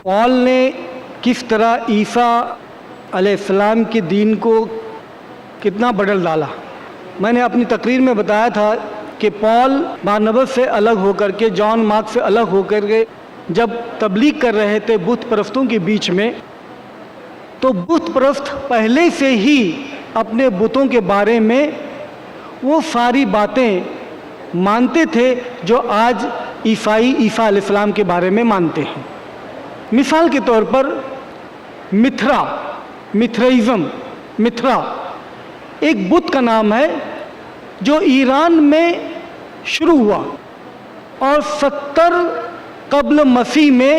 پال نے کس طرح عیسیٰ علیہ السلام کے دین کو کتنا بدل ڈالا؟ میں نے اپنی تقریر میں بتایا تھا کہ پال بارنبس سے الگ ہو کر کے، جان مارک سے الگ ہو کر کے جب تبلیغ کر رہے تھے بت پرستوں کے بیچ میں، تو بت پرست پہلے سے ہی اپنے بتوں کے بارے میں وہ ساری باتیں مانتے تھے جو آج عیسائی عیسیٰ علیہ السلام کے بارے میں مانتے ہیں۔ مثال کے طور پر متھرا ایک بت کا نام ہے جو ایران میں شروع ہوا، اور 70 قبل مسیح میں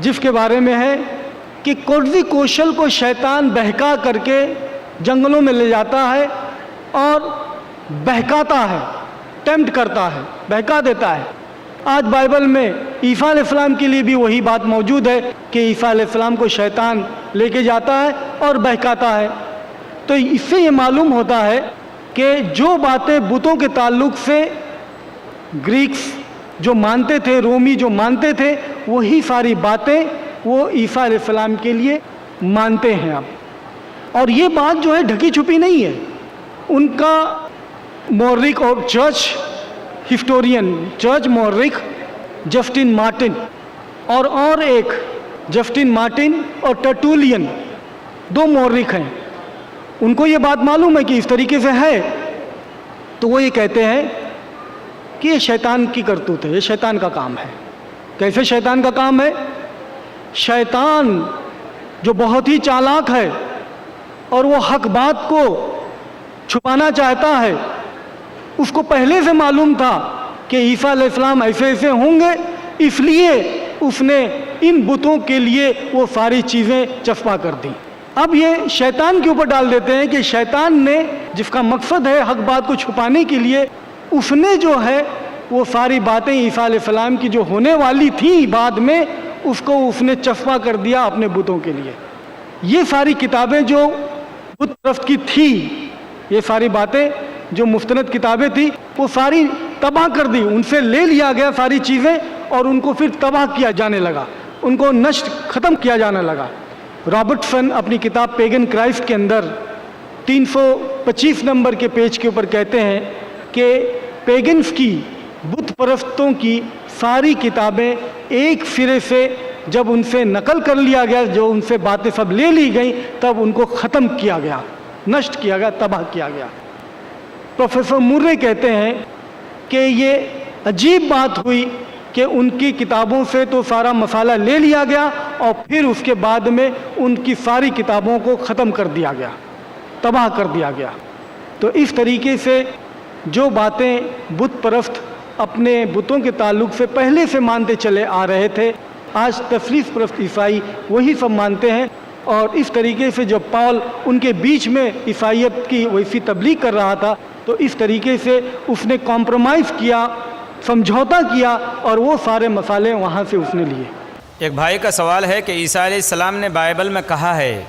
جس کے بارے میں ہے کہ قرضی کوشل کو شیطان بہکا کر کے جنگلوں میں لے جاتا ہے اور بہکاتا ہے، ٹیمپٹ کرتا ہے، بہکا دیتا ہے۔ آج بائبل میں عیسیٰ علیہ السلام کے لیے بھی وہی بات موجود ہے کہ عیسیٰ علیہ السلام کو شیطان لے کے جاتا ہے اور بہکاتا ہے۔ تو اس سے یہ معلوم ہوتا ہے کہ جو باتیں بتوں کے تعلق سے گریکس جو مانتے تھے، رومی جو مانتے تھے، وہی ساری باتیں وہ عیسیٰ علیہ السلام کے لیے مانتے ہیں اب۔ اور یہ بات جو ہے ڈھکی چھپی نہیں ہے۔ ان کا مورخ اور چرچ ہسٹورین، چرچ مورخ جسٹن مارٹن اور ایک جسٹن مارٹن اور ٹرٹولین، دو مورخ ہیں، ان کو یہ بات معلوم ہے کہ اس طریقے سے ہے، تو وہ یہ کہتے ہیں کہ یہ شیطان کی کرتوت ہے، یہ شیطان کا کام ہے۔ کیسے شیطان کا کام ہے؟ شیطان جو بہت ہی چالاک ہے اور وہ حق بات کو چھپانا چاہتا ہے، اس کو پہلے سے معلوم تھا کہ عیسیٰ علیہ السلام ایسے ایسے ہوں گے، اس لیے اس نے ان بتوں کے لیے وہ ساری چیزیں چسپاں کر دیں۔ اب یہ شیطان کے اوپر ڈال دیتے ہیں کہ شیطان نے، جس کا مقصد ہے حق بات کو چھپانے کے لیے، اس نے جو ہے وہ ساری باتیں عیسیٰ علیہ السلام کی جو ہونے والی تھیں بعد میں، اس کو اس نے چسپاں کر دیا اپنے بتوں کے لیے۔ یہ ساری کتابیں جو بت پرست کی تھی، یہ ساری باتیں جو مستند کتابیں تھیں، وہ ساری تباہ کر دی، ان سے لے لیا گیا ساری چیزیں اور ان کو پھر تباہ کیا جانے لگا، ان کو نشٹ ختم کیا جانے لگا۔ رابرٹسن اپنی کتاب پیگن کرائسٹ کے اندر 325 نمبر کے پیج کے اوپر کہتے ہیں کہ پیگنز کی، بت پرستوں کی ساری کتابیں ایک سرے سے جب ان سے نقل کر لیا گیا، جو ان سے باتیں سب لے لی گئیں، تب ان کو ختم کیا گیا، نشٹ کیا گیا، تباہ کیا گیا۔ پروفیسر مورے کہتے ہیں کہ یہ عجیب بات ہوئی کہ ان کی کتابوں سے تو سارا مسالہ لے لیا گیا اور پھر اس کے بعد میں ان کی ساری کتابوں کو ختم کر دیا گیا، تباہ کر دیا گیا۔ تو اس طریقے سے جو باتیں بت پرست اپنے بتوں کے تعلق سے پہلے سے مانتے چلے آ رہے تھے، آج تثلیث پرست عیسائی وہی سب مانتے ہیں۔ اور اس طریقے سے جب پال ان کے بیچ میں عیسائیت کی ویسی تبلیغ کر رہا تھا، تو اس طریقے سے اس نے کمپرومائز کیا، سمجھوتا کیا، اور وہ سارے مسالے وہاں سے اس نے لیے۔ ایک بھائی کا سوال ہے کہ عیسیٰ علیہ السلام نے بائبل میں کہا ہے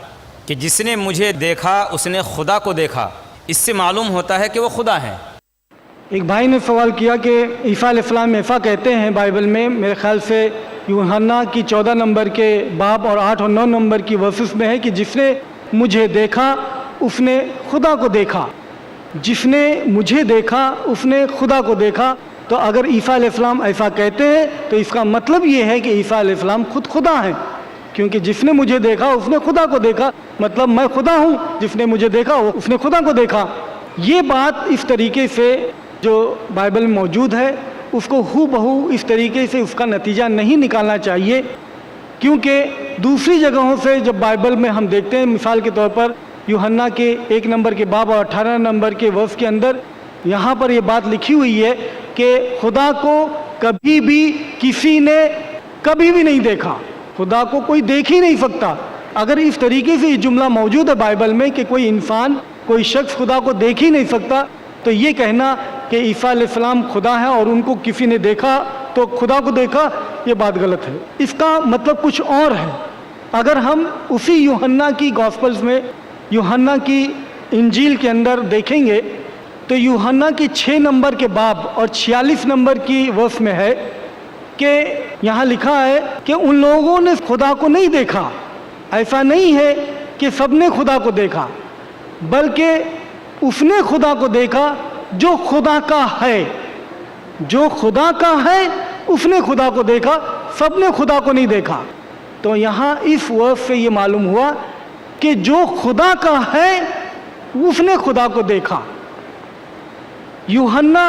کہ جس نے مجھے دیکھا اس نے خدا کو دیکھا، اس سے معلوم ہوتا ہے کہ وہ خدا ہے۔ ایک بھائی نے سوال کیا کہ عیسیٰ علیہ السلام ایسا کہتے ہیں بائبل میں، میرے خیال سے یوحنا کی 14 نمبر کے باب اور 8 اور 9 نمبر کی ورسز میں ہے کہ جس نے مجھے دیکھا اس نے خدا کو دیکھا، جس نے مجھے دیکھا اس نے خدا کو دیکھا۔ تو اگر عیسیٰ علیہ السلام ایسا کہتے ہیں تو اس کا مطلب یہ ہے کہ عیسیٰ علیہ السلام خود خدا ہیں، کیونکہ جس نے مجھے دیکھا اس نے خدا کو دیکھا، مطلب میں خدا ہوں، جس نے مجھے دیکھا اس نے خدا کو دیکھا۔ یہ بات اس طریقے سے جو بائبل میں موجود ہے، اس کو ہو بہو اس طریقے سے اس کا نتیجہ نہیں نکالنا چاہیے، کیونکہ دوسری جگہوں سے جب بائبل میں ہم دیکھتے ہیں، مثال کے طور پر یوحنا کے 1 نمبر کے باب اور 18 نمبر کے ورس کے اندر یہاں پر یہ بات لکھی ہوئی ہے کہ خدا کو کبھی بھی کسی نے کبھی بھی نہیں دیکھا، خدا کو کوئی دیکھ ہی نہیں سکتا۔ اگر اس طریقے سے یہ جملہ موجود ہے بائبل میں کہ کوئی انسان، کوئی شخص خدا کو دیکھ ہی نہیں سکتا، تو یہ کہنا کہ عیسیٰ علیہ السلام خدا ہے اور ان کو کسی نے دیکھا تو خدا کو دیکھا، یہ بات غلط ہے۔ اس کا مطلب کچھ اور ہے۔ اگر ہم اسی یوحنا کی گاسپلز میں، یوحنا کی انجیل کے اندر دیکھیں گے تو یوحنا کی 6 نمبر کے باب اور 46 نمبر کی ورس میں ہے کہ یہاں لکھا ہے کہ ان لوگوں نے خدا کو نہیں دیکھا۔ ایسا نہیں ہے کہ سب نے خدا کو دیکھا، بلکہ اس نے خدا کو دیکھا جو خدا کا ہے، جو خدا کا ہے اس نے خدا کو دیکھا، سب نے خدا کو نہیں دیکھا۔ تو یہاں اس ورس سے یہ معلوم ہوا کہ جو خدا کا ہے اس نے خدا کو دیکھا۔ یوحنا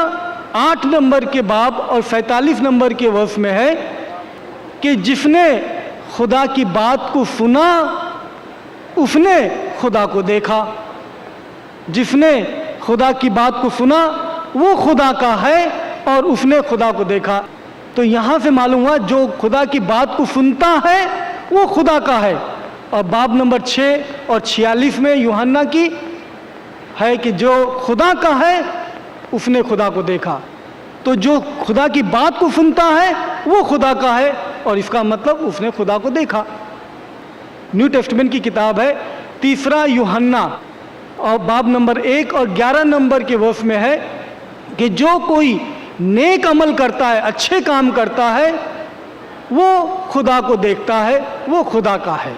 8 نمبر کے باب اور 47 نمبر کے ورس میں ہے کہ جس نے خدا کی بات کو سنا اس نے خدا کو دیکھا، جس نے خدا کی بات کو سنا وہ خدا کا ہے اور اس نے خدا کو دیکھا۔ تو یہاں سے معلوم ہوا جو خدا کی بات کو سنتا ہے وہ خدا کا ہے. اور باب نمبر 6 اور 46 میں یوحنا کی ہے کہ جو خدا کا ہے اس نے خدا کو دیکھا. تو جو خدا کی بات کو سنتا ہے وہ خدا کا ہے، اور اس کا مطلب اس نے خدا کو دیکھا. نیو ٹیسٹمنٹ کی کتاب ہے 3 یوحنا اور باب نمبر 1 اور 11 نمبر کے ورس میں ہے کہ جو کوئی نیک عمل کرتا ہے، اچھے کام کرتا ہے، وہ خدا کو دیکھتا ہے، وہ خدا کا ہے.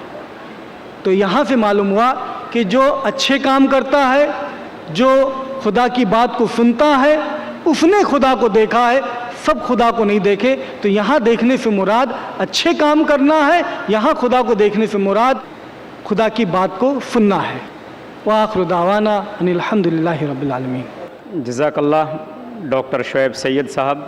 تو یہاں سے معلوم ہوا کہ جو اچھے کام کرتا ہے، جو خدا کی بات کو سنتا ہے، اس نے خدا کو دیکھا ہے. سب خدا کو نہیں دیکھے. تو یہاں دیکھنے سے مراد اچھے کام کرنا ہے، یہاں خدا کو دیکھنے سے مراد خدا کی بات کو سننا ہے. وآخر دعوانا ان الحمدللہ رب العالمین. جزاک اللہ ڈاکٹر شعیب سید صاحب.